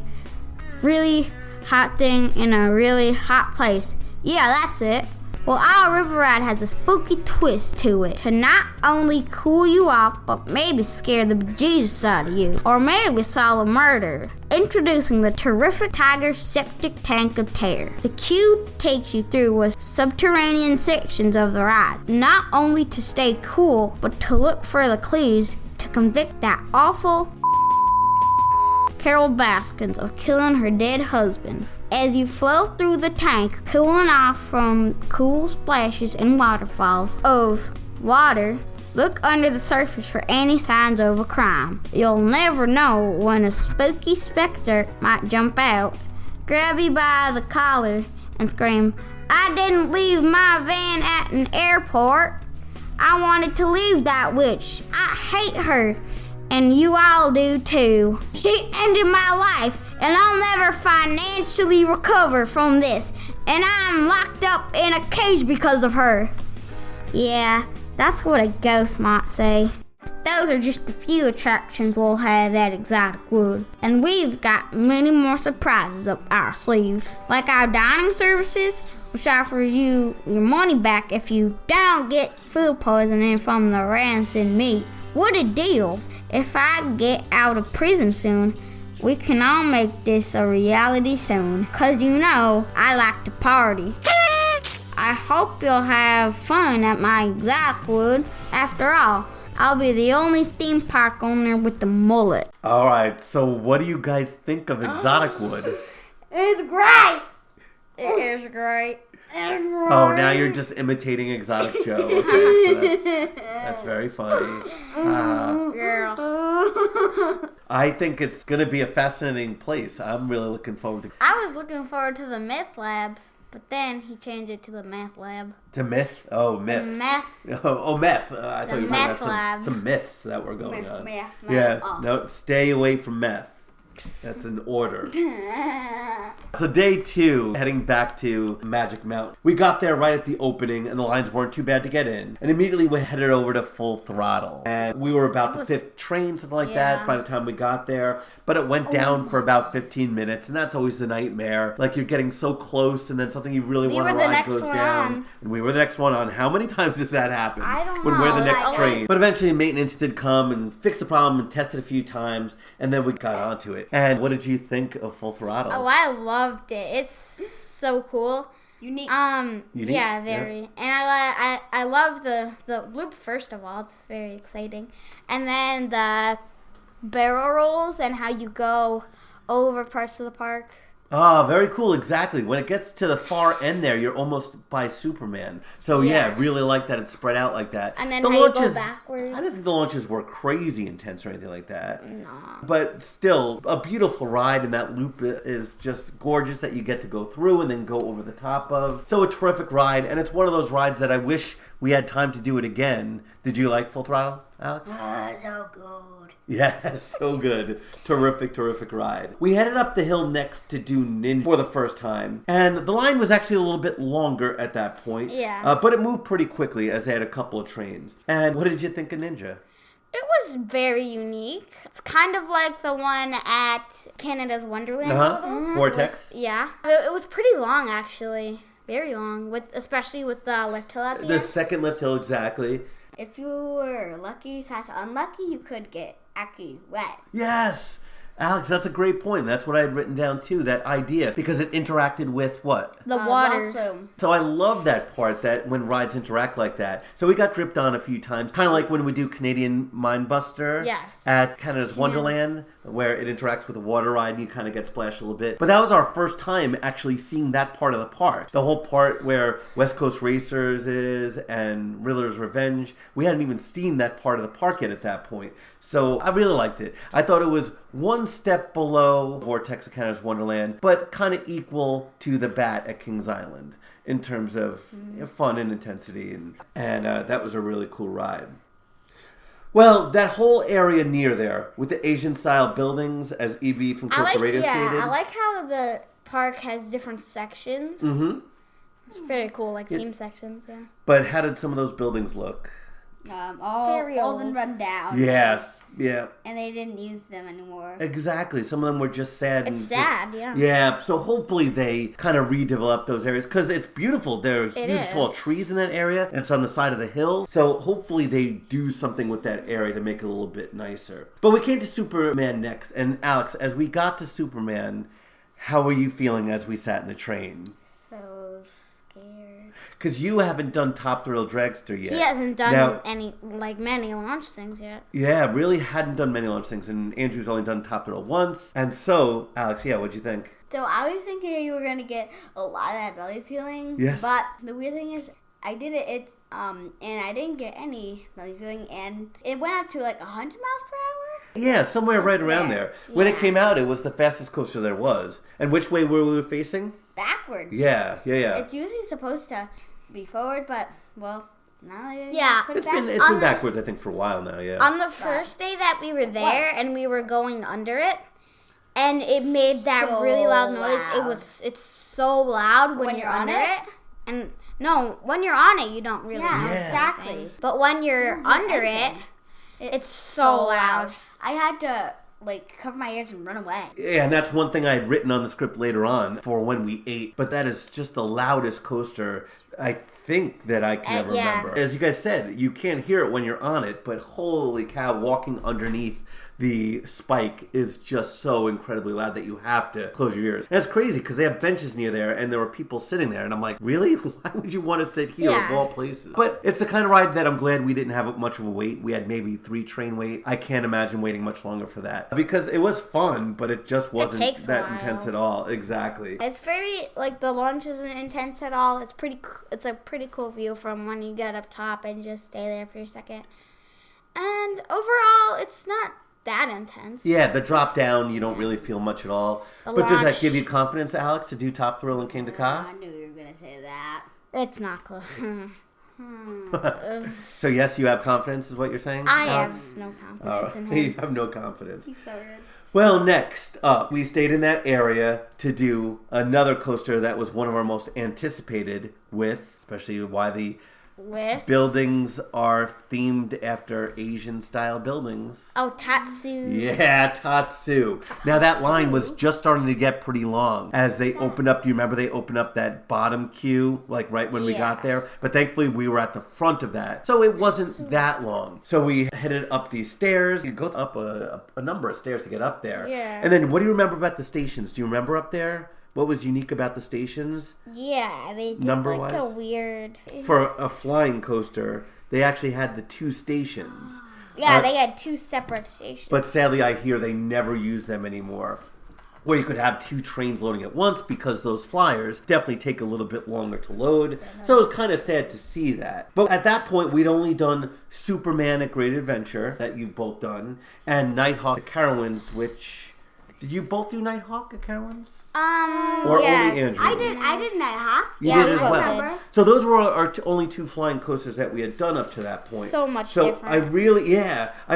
really hot thing in a really hot place. Yeah, that's it. Well, our river ride has a spooky twist to it to not only cool you off, but maybe scare the bejesus out of you, or maybe solve a murder. Introducing the terrific Tiger Septic Tank of Terror. The queue takes you through a subterranean sections of the ride, not only to stay cool, but to look for the clues to convict that awful Carol Baskins of killing her dead husband. As you flow through the tank, cooling off from cool splashes and waterfalls of water, look under the surface for any signs of a crime. You'll never know when a spooky specter might jump out, grab you by the collar, and scream, "I didn't leave my van at an airport. I wanted to leave that witch. I hate her. And you all do too. She ended my life, and I'll never financially recover from this. And I'm locked up in a cage because of her." Yeah, that's what a ghost might say. Those are just a few attractions we'll have at Exoticwood. And we've got many more surprises up our sleeve. Like our dining services, which offers you your money back if you don't get food poisoning from the rancid meat. What a deal! If I get out of prison soon, we can all make this a reality soon. 'Cause you know, I like to party. I hope you'll have fun at my Exoticwood. After all, I'll be the only theme park owner with the mullet. All right, so what do you guys think of Exoticwood? It's great. It is great. Oh, now you're just imitating Exotic Joe. Okay, so that's very funny. Girl. I think it's going to be a fascinating place. I'm really looking forward to I was looking forward to the Myth Lab, but then he changed it to the Math Lab. myth. Oh, myths. Meth. Oh, meth. I thought you were talking meth about lab. some myths that were going on. Math. Yeah, no, stay away from meth. That's an order. So day 2, heading back to Magic Mountain. We got there right at the opening, and the lines weren't too bad to get in. And immediately we headed over to Full Throttle. And we were about the 5th train, something like that, by the time we got there. But it went down for about 15 minutes, and that's always the nightmare. Like, you're getting so close, and then something you really want to ride goes down. And we were the next one on. How many times does that happen? I don't when we're the know. next train. But eventually maintenance did come and fix the problem and test it a few times, and then we got onto it. And what did you think of Full Throttle? Oh, I loved it. It's so cool. Unique. Unique? Yeah, very. And I love the loop first of all. It's very exciting. And then the barrel rolls and how you go over parts of the park. Oh, very cool. Exactly. When it gets to the far end there, you're almost by Superman. So yeah, really like that it's spread out like that. And then the how launches, you go backwards. I didn't think the launches were crazy intense or anything like that. No. But still, a beautiful ride, and that loop is just gorgeous that you get to go through and then go over the top of. So a terrific ride, and it's one of those rides that I wish we had time to do it again. Did you like Full Throttle, Alex? So good. Yeah, so good. Terrific ride. We headed up the hill next to do Ninja for the first time. And the line was actually a little bit longer at that point. Yeah. But it moved pretty quickly as they had a couple of trains. And what did you think of Ninja? It was very unique. It's kind of like the one at Canada's Wonderland. Vortex? Yeah. It was pretty long, actually. Very long, especially with the lift hill at the The end. second lift hill, exactly. If you were lucky / unlucky, you could get actually wet. Yes! Alex, that's a great point. That's what I had written down too, that idea. Because it interacted with what? The water. Flume. So I love that part, that when rides interact like that. So we got dripped on a few times, kind of like when we do Canadian Mindbuster Yes. at Canada's Wonderland, where it interacts with the water ride and you kind of get splashed a little bit. But that was our first time actually seeing that part of the park. The whole part where West Coast Racers is and Riddler's Revenge, we hadn't even seen that part of the park yet at that point. So I really liked it. I thought it was one step below Vortex at Canada's Wonderland, but kind of equal to the Bat at Kings Island in terms of fun and intensity, and that was a really cool ride. Well, that whole area near there with the Asian-style buildings, as EB from Costa Rica stated. I like how the park has different sections. Mm-hmm. It's very cool, like theme sections, yeah. But how did some of those buildings look? Very old and old. run down. Yes, yeah. And they didn't use them anymore. Exactly. Some of them were just sad. It's and sad, just, yeah. Yeah, so hopefully they kind of redevelop those areas because it's beautiful. There are huge tall is. trees in that area and it's on the side of the hill. So hopefully they do something with that area to make it a little bit nicer. But we came to Superman next. And Alex, as we got to Superman, how were you feeling as we sat in the train? So scared. Because you haven't done Top Thrill Dragster yet. He hasn't done Now- many launch things yet. Yeah, really hadn't done many launch things. And Andrew's only done Top Thrill once. And so, Alex, yeah, what'd you think? So I was thinking you were gonna get a lot of that belly feeling. Yes. But the weird thing is, I did it. And I didn't get any belly feeling, and it went up to like 100 miles per hour. Yeah, somewhere right around there. there. When it Yeah. came out, it was the fastest coaster there was. And which way were we facing? Backwards. Yeah. It's usually supposed to be forward, but well, now they Yeah. put it It's been backwards. backwards, I think, for a while now. Yeah. On the first day that we were there and we were going under it, and it made that So really loud noise. loud. It's so loud when you're you're on under it? it. And no, when you're on it, you don't really Yeah, hear exactly. anything. But when you're under it, it's so loud. I had to like cover my ears and run away. Yeah, and that's one thing I had written on the script later on for when we ate. But that is just the loudest coaster I think that I can ever yeah. remember. As you guys said, you can't hear it when you're on it, but holy cow, walking underneath the spike is just so incredibly loud that you have to close your ears. And it's crazy because they have benches near there and there were people sitting there and I'm like, really? Why would you want to sit here of Yeah. all places? But it's the kind of ride that I'm glad we didn't have much of a wait. We had maybe 3 train wait. I can't imagine waiting much longer for that because it was fun, but it just wasn't takes a that while. intense at all. Exactly. It's very the launch isn't intense at all. It's it's a pretty cool view from when you get up top and just stay there for a second. And overall, it's not that intense. Yeah, the drop down, you don't really feel much at all. The But does that launch- give you confidence, Alex, to do Top Thrill and King to Ka? I knew you were gonna say that. It's not close. So yes, you have confidence, is what you're saying, I Alex? have no All confidence in right. You him. have no confidence. He's so good. Well, next up, we stayed in that area to do another coaster that was one of our most anticipated with, especially why the With buildings are themed after Asian-style buildings. Tatsu. Yeah, Tatsu. Now that line was just starting to get pretty long as they opened up. Do you remember they opened up that bottom queue, like right when we got there? But thankfully we were at the front of that. So it wasn't that long. So we headed up these stairs. You go up a number of stairs to get up there. Yeah. And then what do you remember about the stations? Do you remember up there? What was unique about the stations? Yeah, they did Number-wise? like a weird. For a flying coaster, they actually had the 2 stations. Yeah, they had 2 separate stations. But sadly, I hear they never use them anymore. Where you could have 2 trains loading at once because those flyers definitely take a little bit longer to load. So it was kind of sad to see that. But at that point, we'd only done Superman at Great Adventure, that you've both done, and Nighthawk at Carowinds, which... Did you both do Nighthawk at Carowinds? Or yes. only Andrew? I did Nighthawk. You Yeah, did as we both well. did. So those were our only 2 flying coasters that we had done up to that point. So much So different. I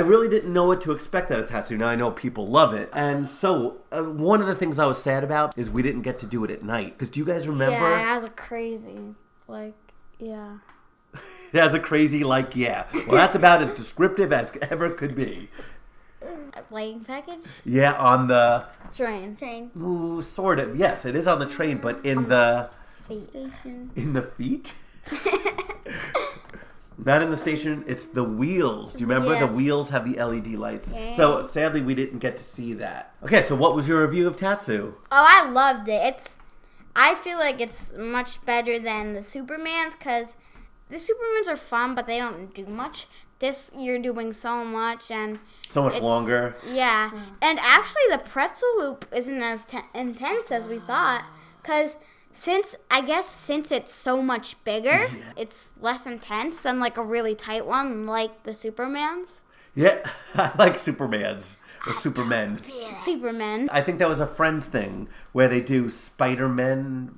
really didn't know what to expect out of Tatsu. Now I know people love it. And so one of the things I was sad about is we didn't get to do it at night. Because do you guys remember? Yeah, that was a crazy. Yeah. It has a crazy, yeah. Well, that's about as descriptive as ever could be. A lighting package? Yeah, on the... Train. Ooh, sort of. Yes, it is on the train, but in the... Station. In the feet? Not in the station, it's the wheels. Do you remember? Yes. The wheels have the LED lights. So sadly we didn't get to see that. Okay, so what was your review of Tatsu? Oh, I loved it. I feel like it's much better than the Supermans because the Supermans are fun, but they don't do much. This, you're doing so much and... So much longer. Yeah. And actually the pretzel loop isn't as intense as we thought because... Since it's so much bigger, it's less intense than a really tight one like the Supermans. Yeah, I like Supermans. Or Supermen. Supermen. I think that was a Friends thing where they do Spider-Men.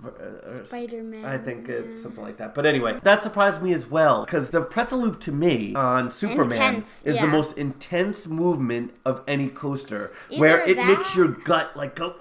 Spider-Man. I think it's something like that. But anyway, that surprised me as well because the pretzel loop to me on Superman Intense, is yeah. the most intense movement of any coaster Either where it that- makes your gut go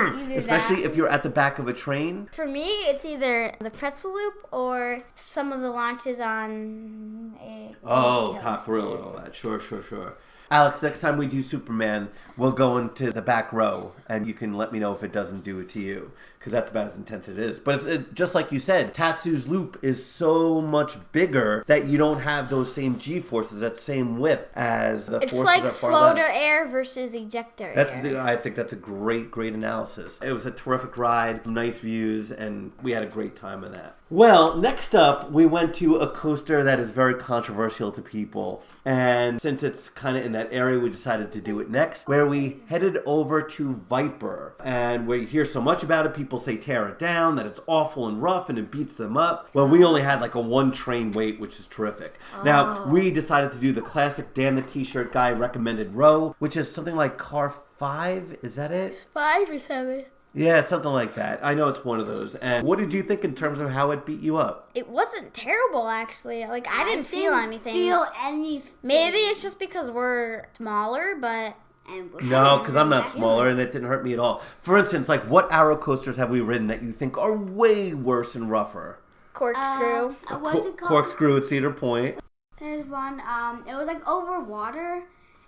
Especially if you're at the back of a train. For me, it's either the pretzel loop or some of the launches on Top Thrill and all that. Sure. Alex, next time we do Superman, we'll go into the back row, and you can let me know if it doesn't do it to you, because that's about as intense as it is. But it's just like you said, Tatsu's loop is so much bigger that you don't have those same G-forces, that same whip as the forces like are far floater less. air versus ejector air. I think that's a great analysis. It was a terrific ride, nice views, and we had a great time in that. Well, next up, we went to a coaster that is very controversial to people. And since it's kind of in that area, we decided to do it next, where we headed over to Viper. And we hear so much about it, people say tear it down, that it's awful and rough and it beats them up. Well, we only had like a 1 train wait, which is terrific. Now, we decided to do the classic Dan the T-shirt guy recommended row, which is something like car 5. Is that it? 5 or 7. Yeah, something like that. I know it's one of those. And what did you think in terms of how it beat you up? It wasn't terrible, actually. Like, I didn't feel anything. anything. Maybe it's just because we're smaller, but... No, because I'm not smaller and it didn't hurt me at all. For instance, like what arrow coasters have we ridden that you think are way worse and rougher? Corkscrew. What's it called? Corkscrew at Cedar Point. There's one. It was like over water.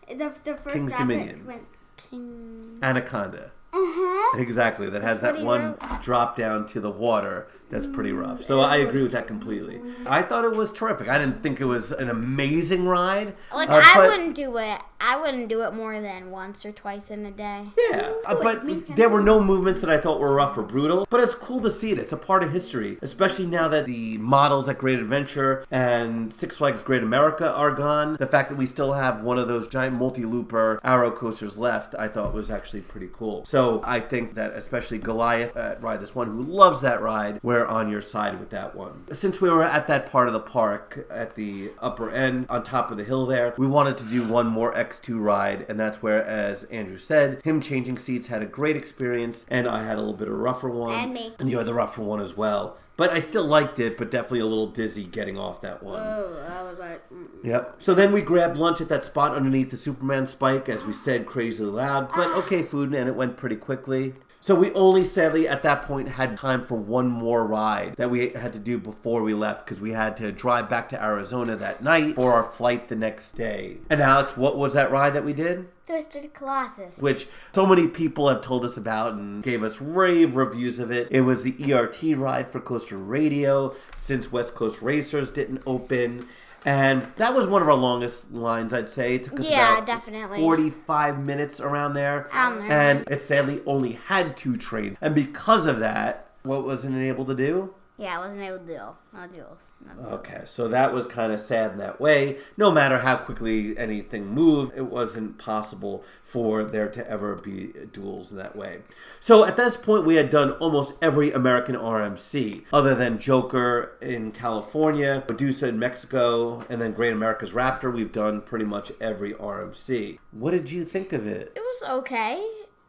The first King's rapid Dominion. went. Anaconda. Uh-huh. Exactly. That has that one drop down to the water. That's pretty rough. So I agree with that completely. I thought it was terrific. I didn't think it was an amazing ride. Like, I wouldn't do it. I wouldn't do it more than once or twice in a day. Yeah, but there were no movements that I thought were rough or brutal. But it's cool to see it. It's a part of history, especially now that the models at Great Adventure and Six Flags Great America are gone. The fact that we still have one of those giant multi-looper arrow coasters left, I thought was actually pretty cool. So I think that especially Goliath at Ride This One, who loves that ride, we're on your side with that one. Since we were at that part of the park, at the upper end, on top of the hill there, we wanted to do one more X2 ride, and that's where, as Andrew said, him changing seats had a great experience, and I had a little bit of a rougher one. And me. And you had the rougher one as well. But I still liked it, but definitely a little dizzy getting off that one. Oh, I was like... Yep. So then we grabbed lunch at that spot underneath the Superman spike, as we said, crazily loud, but okay food, and it went pretty quickly. So we only, sadly, at that point had time for one more ride that we had to do before we left, because we had to drive back to Arizona that night for our flight the next day. And Alex, what was that ride that we did? Twisted Colossus. Which so many people have told us about and gave us rave reviews of it. It was the ERT ride for Coaster Radio, since West Coast Racers didn't open. And that was one of our longest lines, I'd say. It took us about definitely 45 minutes around there. And it sadly only had 2 trains. And because of that, what wasn't it able to do? Yeah, I wasn't able to do no duels. Okay, so that was kind of sad in that way. No matter how quickly anything moved, it wasn't possible for there to ever be duels in that way. So at this point, we had done almost every American RMC, other than Joker in California, Medusa in Mexico, and then Great America's Raptor. We've done pretty much every RMC. What did you think of it? It was okay.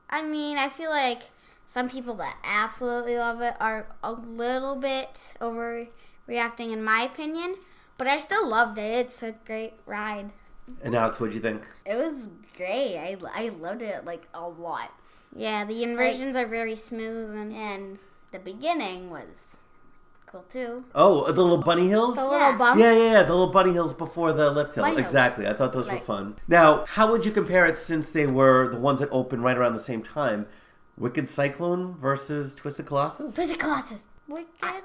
I mean, I feel like some people that absolutely love it are a little bit overreacting in my opinion, but I still loved it. It's a great ride. And Alex, what'd you think? It was great. I loved it like a lot. Yeah, the inversions are very smooth and the beginning was cool too. Oh, the little bunny hills? The little bumps. Yeah, the little bunny hills before the lift hill. Bunny hills. Exactly. I thought those were fun. Now, how would you compare it since they were the ones that opened right around the same time? Wicked Cyclone versus Twisted Colossus? Twisted Colossus. Wicked? I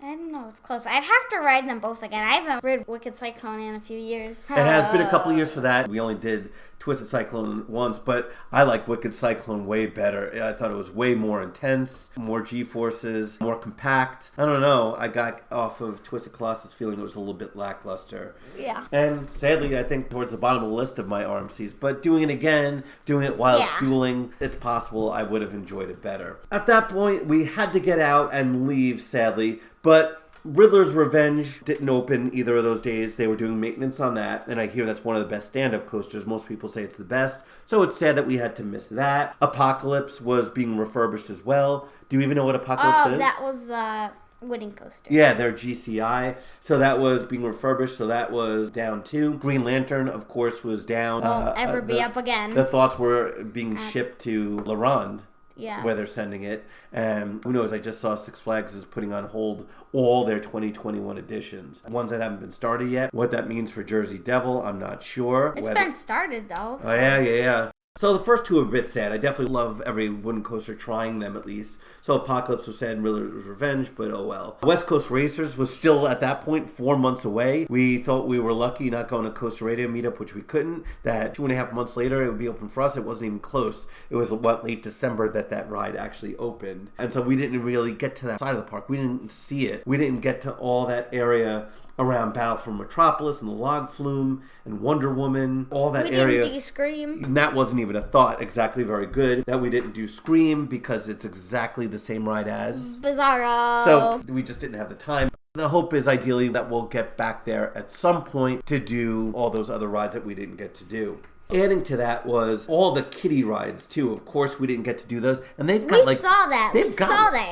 don't know. It's close. I'd have to ride them both again. I haven't ridden Wicked Cyclone in a few years. It has been a couple of years for that. We only did Twisted Cyclone once, but I like Wicked Cyclone way better. I thought it was way more intense, more G-forces, more compact. I don't know. I got off of Twisted Colossus feeling it was a little bit lackluster. Yeah. And sadly, I think towards the bottom of the list of my RMCs, but doing it again, doing it while it's dueling, it's possible I would have enjoyed it better. At that point, we had to get out and leave, sadly, but Riddler's Revenge didn't open either of those days. They were doing maintenance on that, and I hear that's one of the best stand-up coasters. Most people say it's the best, so it's sad that we had to miss that. Apocalypse was being refurbished as well. Do you even know what Apocalypse is? Oh, that was the wooden coaster. Yeah, they're GCI, so that was being refurbished, so that was down too. Green Lantern, of course, was down. Won't ever be up again. The thoughts were being shipped to La Ronde. Yes. where they're sending it. And who knows, I just saw Six Flags is putting on hold all their 2021 editions. Ones that haven't been started yet. What that means for Jersey Devil, I'm not sure. It's been started, though. Oh, yeah. So the first two are a bit sad. I definitely love every wooden coaster trying them at least. So Apocalypse was sad and Riddler's Revenge, but oh well. West Coast Racers was still at that point 4 months away. We thought we were lucky not going to Coaster Radio meetup, which we couldn't. That 2.5 months later it would be open for us. It wasn't even close. It was late December that ride actually opened. And so we didn't really get to that side of the park. We didn't see it. We didn't get to all that area around Battle for Metropolis and the Log Flume and Wonder Woman, all that area. We didn't do Scream. And that wasn't even a thought. Exactly, very good. That we didn't do Scream because it's exactly the same ride as Bizarro. So we just didn't have the time. The hope is ideally that we'll get back there at some point to do all those other rides that we didn't get to do. Adding to that was all the kiddie rides too. Of course, we didn't get to do those, and they've got We saw that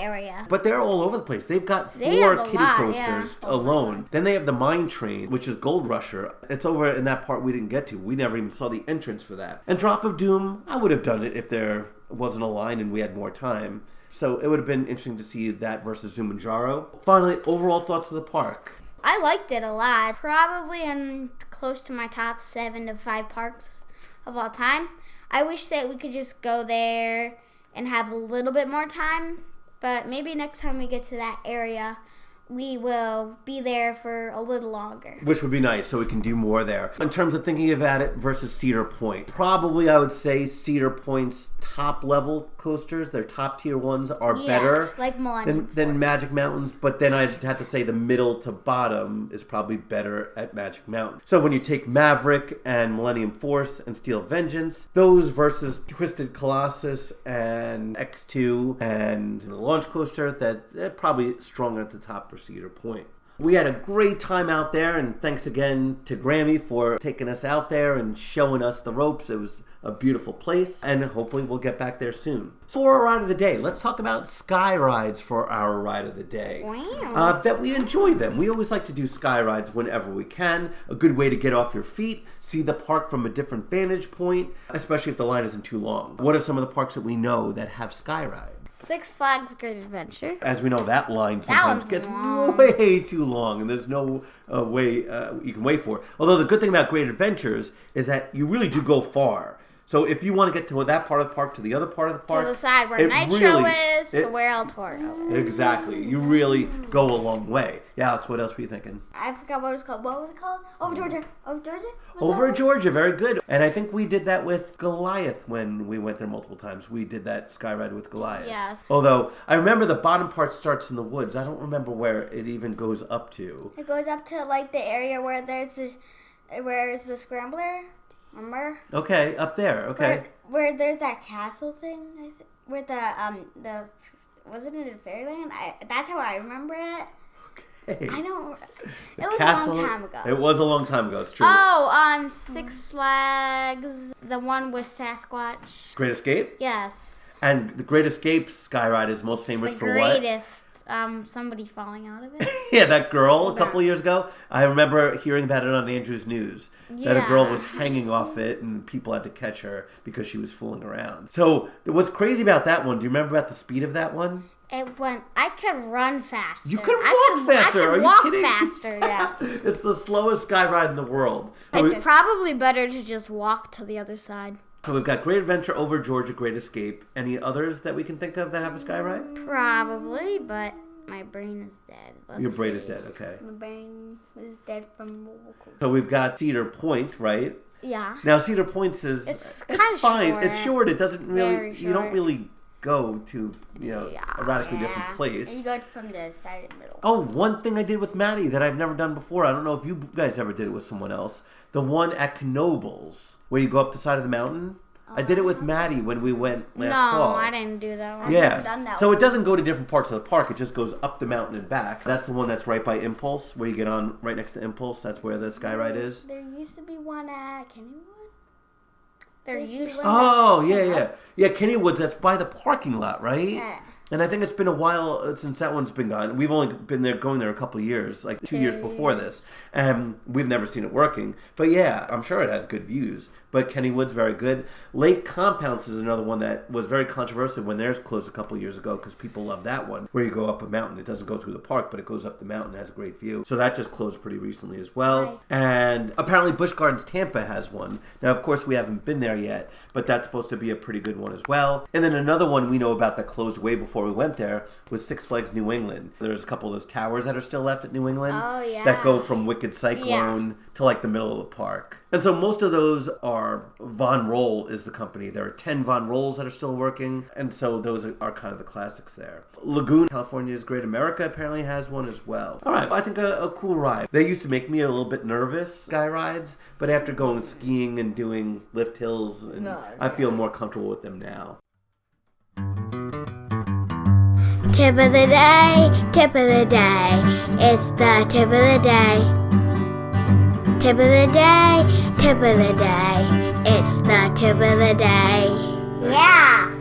area. But they're all over the place. They've got They 4 have a kiddie lot, coasters yeah. alone. Then they have the Mine Train, which is Gold Rusher. It's over in that part we didn't get to. We never even saw the entrance for that. And Drop of Doom, I would have done it if there wasn't a line and we had more time. So it would have been interesting to see that versus Zumanjaro. Finally, overall thoughts of the park. I liked it a lot. Probably in close to my top 7 to 5 parks of all time. I wish that we could just go there and have a little bit more time, but maybe next time we get to that area, we will be there for a little longer. Which would be nice, so we can do more there. In terms of thinking about it versus Cedar Point, probably I would say Cedar Point's top level coasters, their top tier ones, are better like Millennium than Force. Magic Mountains, but then I'd have to say the middle to bottom is probably better at Magic Mountain. So when you take Maverick and Millennium Force and Steel Vengeance, those versus Twisted Colossus and X2 and the Launch Coaster, they're probably stronger at the top for Cedar Point. We had a great time out there, and thanks again to Grammy for taking us out there and showing us the ropes. It was a beautiful place, and hopefully we'll get back there soon. For our ride of the day, let's talk about sky rides for our ride of the day. Wow. That we enjoy them. We always like to do sky rides whenever we can. A good way to get off your feet, see the park from a different vantage point, especially if the line isn't too long. What are some of the parks that we know that have sky rides? Six Flags Great Adventure. As we know, that line sometimes one's gets long. way too long, and there's no way you can wait for it. Although the good thing about Great Adventures is that you really do go far. So if you want to get to that part of the park, to the other part of the park, To the side where it Nitro is, to where El Toro is. Exactly. You really go a long way. Yeah, Alex, what else were you thinking? I forgot what it was called. What was it called? Over Georgia. Over Georgia? Was Over that Georgia, very good. And I think we did that with Goliath when we went there multiple times. We did that sky ride with Goliath. Yes. Although, I remember the bottom part starts in the woods. I don't remember where it even goes up to. It goes up to like the area where there's the scrambler. Remember? Okay, up there. Okay. Where there's that castle thing, where the wasn't it in Fairyland? That's how I remember it. Okay. I don't. It was a long time ago. It was a long time ago. It's true. Oh, Six Flags, the one with Sasquatch. Great Escape. Yes. And the Great Escape sky ride is most famous The for what? greatest. Somebody falling out of it. Yeah, that girl a couple of years ago. I remember hearing about it on Andrew's News. That a girl Yeah. was hanging off it and people had to catch her because she was fooling around. So what's crazy about that one? Do you remember about the speed of that one? It went. I could run faster. You could walk faster. I Are could you walk kidding? faster. Yeah. It's the slowest sky ride in the world. So, It's probably better to just walk to the other side. so we've got Great Adventure, Over Georgia, Great Escape. Any others that we can think of that have a sky ride? Probably, but my brain is dead. Your brain is dead. Okay. My brain was dead from roller coaster. So we've got Cedar Point, right? Yeah. Now Cedar Point is It's kinda fine. short. It's short. It doesn't really. Very You don't short. really go to a radically different And you place. go from the side and middle. Oh, one thing I did with Maddie that I've never done before. I don't know if you guys ever did it with someone else. The one at Knoebels, where you go up the side of the mountain. I did it with Maddie when we went last No, fall. I didn't do that one. Yeah. never done that So one. it doesn't go to different parts of the park. It just goes up the mountain and back. That's the one that's right by Impulse, where you get on right next to Impulse. That's where the sky ride is. There used to be one at Kennywood. They're There's usually. one- Oh, yeah. Yeah, Kennywood's, that's by the parking lot, right? Yeah. And I think it's been a while since that one's been gone. We've only been going there a couple of years, like 2 years before this. And we've never seen it working. But yeah, I'm sure it has good views. But Kennywood's very good. Lake Compounce is another one that was very controversial when theirs closed a couple of years ago because people love that one, where you go up a mountain. It doesn't go through the park, but it goes up the mountain and has a great view. So that just closed pretty recently as well. Right. And apparently Busch Gardens Tampa has one. Now, of course, we haven't been there yet, but that's supposed to be a pretty good one as well. And then another one we know about that closed way before we went there was Six Flags New England. There's a couple of those towers that are still left at New England that go from Wicked Cyclone to like the middle of the park. And so most of those are Von Roll is the company. There are 10 Von Rolls that are still working. And so those are kind of the classics there. Lagoon, California's Great America apparently has one as well. All right, I think a cool ride. They used to make me a little bit nervous, sky rides, but after going skiing and doing lift hills, and I feel more comfortable with them now. Tip of the day, tip of the day. It's the tip of the day. Tip of the day, tip of the day. It's the tip of the day. Yeah!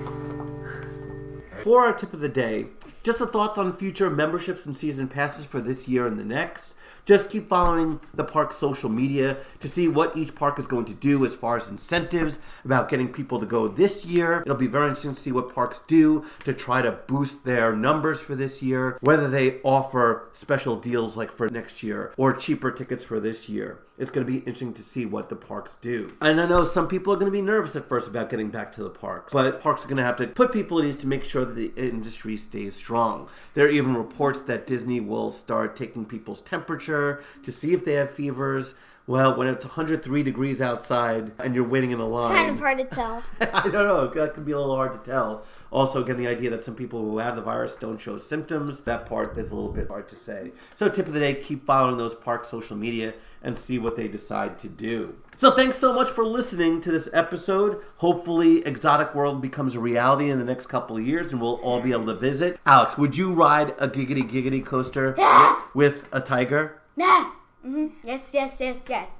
For our tip of the day, just the thoughts on future memberships and season passes for this year and the next. Just keep following the park's social media to see what each park is going to do as far as incentives about getting people to go this year. It'll be very interesting to see what parks do to try to boost their numbers for this year, whether they offer special deals like for next year or cheaper tickets for this year. It's going to be interesting to see what the parks do. And I know some people are going to be nervous at first about getting back to the parks, but parks are going to have to put people at ease to make sure that the industry stays strong. There are even reports that Disney will start taking people's temperature to see if they have fevers. Well, when it's 103 degrees outside and you're waiting in a line... It's kind of hard to tell. I don't know. That could be a little hard to tell. Also, again, the idea that some people who have the virus don't show symptoms, that part is a little bit hard to say. So tip of the day, keep following those park social media and see what they decide to do. So thanks so much for listening to this episode. Hopefully Exotic World becomes a reality in the next couple of years and we'll all be able to visit. Alex, would you ride a giggity coaster with a tiger? Nah. Mm-hmm. Yes.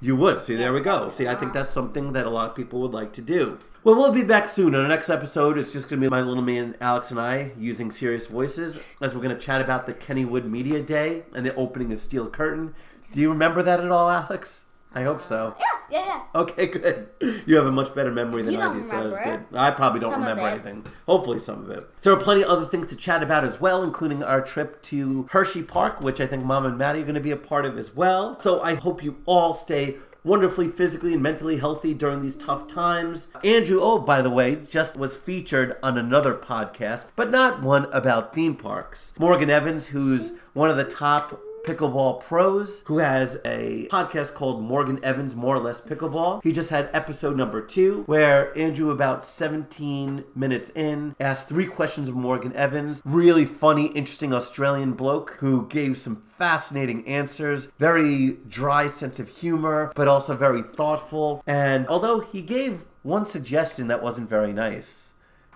You would. See, there we go. See, I think that's something that a lot of people would like to do. Well, we'll be back soon. On our next episode, it's just going to be my little man, Alex, and I using serious voices as we're going to chat about the Kennywood Media Day and the opening of Steel Curtain. Do you remember that at all, Alex? I hope so. Yeah. Okay, good. You have a much better memory than I do, so that's good. I probably don't remember anything. Hopefully some of it. So there are plenty of other things to chat about as well, including our trip to Hershey Park, which I think Mom and Maddie are going to be a part of as well. So I hope you all stay wonderfully physically and mentally healthy during these tough times. Andrew, by the way, just was featured on another podcast, but not one about theme parks. Morgan Evans, who's one of the top pickleball pros, who has a podcast called Morgan Evans More or Less Pickleball. He just had episode number 2, where Andrew, about 17 minutes in, asked 3 questions of Morgan Evans. Really funny, interesting Australian bloke who gave some fascinating answers. Very dry sense of humor, but also very thoughtful. And although he gave one suggestion that wasn't very nice.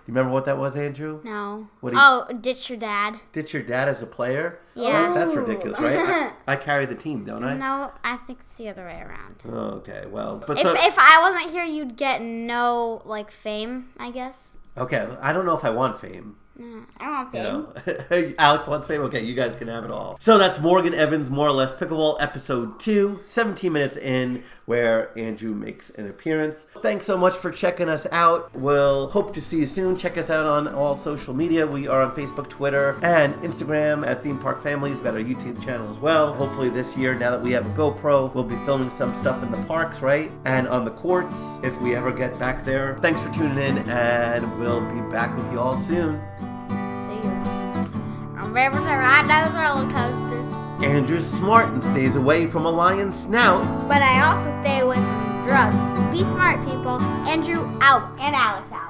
You remember what that was, Andrew? No. Ditch your dad. Ditch your dad as a player? Yeah. Oh, that's ridiculous, right? I carry the team, don't I? No, I think it's the other way around. Oh, okay, well. But if I wasn't here, you'd get no, fame, I guess. Okay, I don't know if I want fame. I want fame. You know, Alex wants fame? Okay, you guys can have it all. So that's Morgan Evans More or Less Pickleball, episode 2, 17 minutes in, where Andrew makes an appearance. Thanks so much for checking us out. We'll hope to see you soon. Check us out on all social media. We are on Facebook, Twitter, and Instagram at Theme Park Families. We've got our YouTube channel as well. Hopefully this year, now that we have a GoPro, we'll be filming some stuff in the parks, right? And on the courts, if we ever get back there. Thanks for tuning in, and we'll be back with you all soon. Remember to ride those roller coasters. Andrew's smart and stays away from a lion's snout. But I also stay away from drugs. Be smart, people. Andrew out. And Alex out.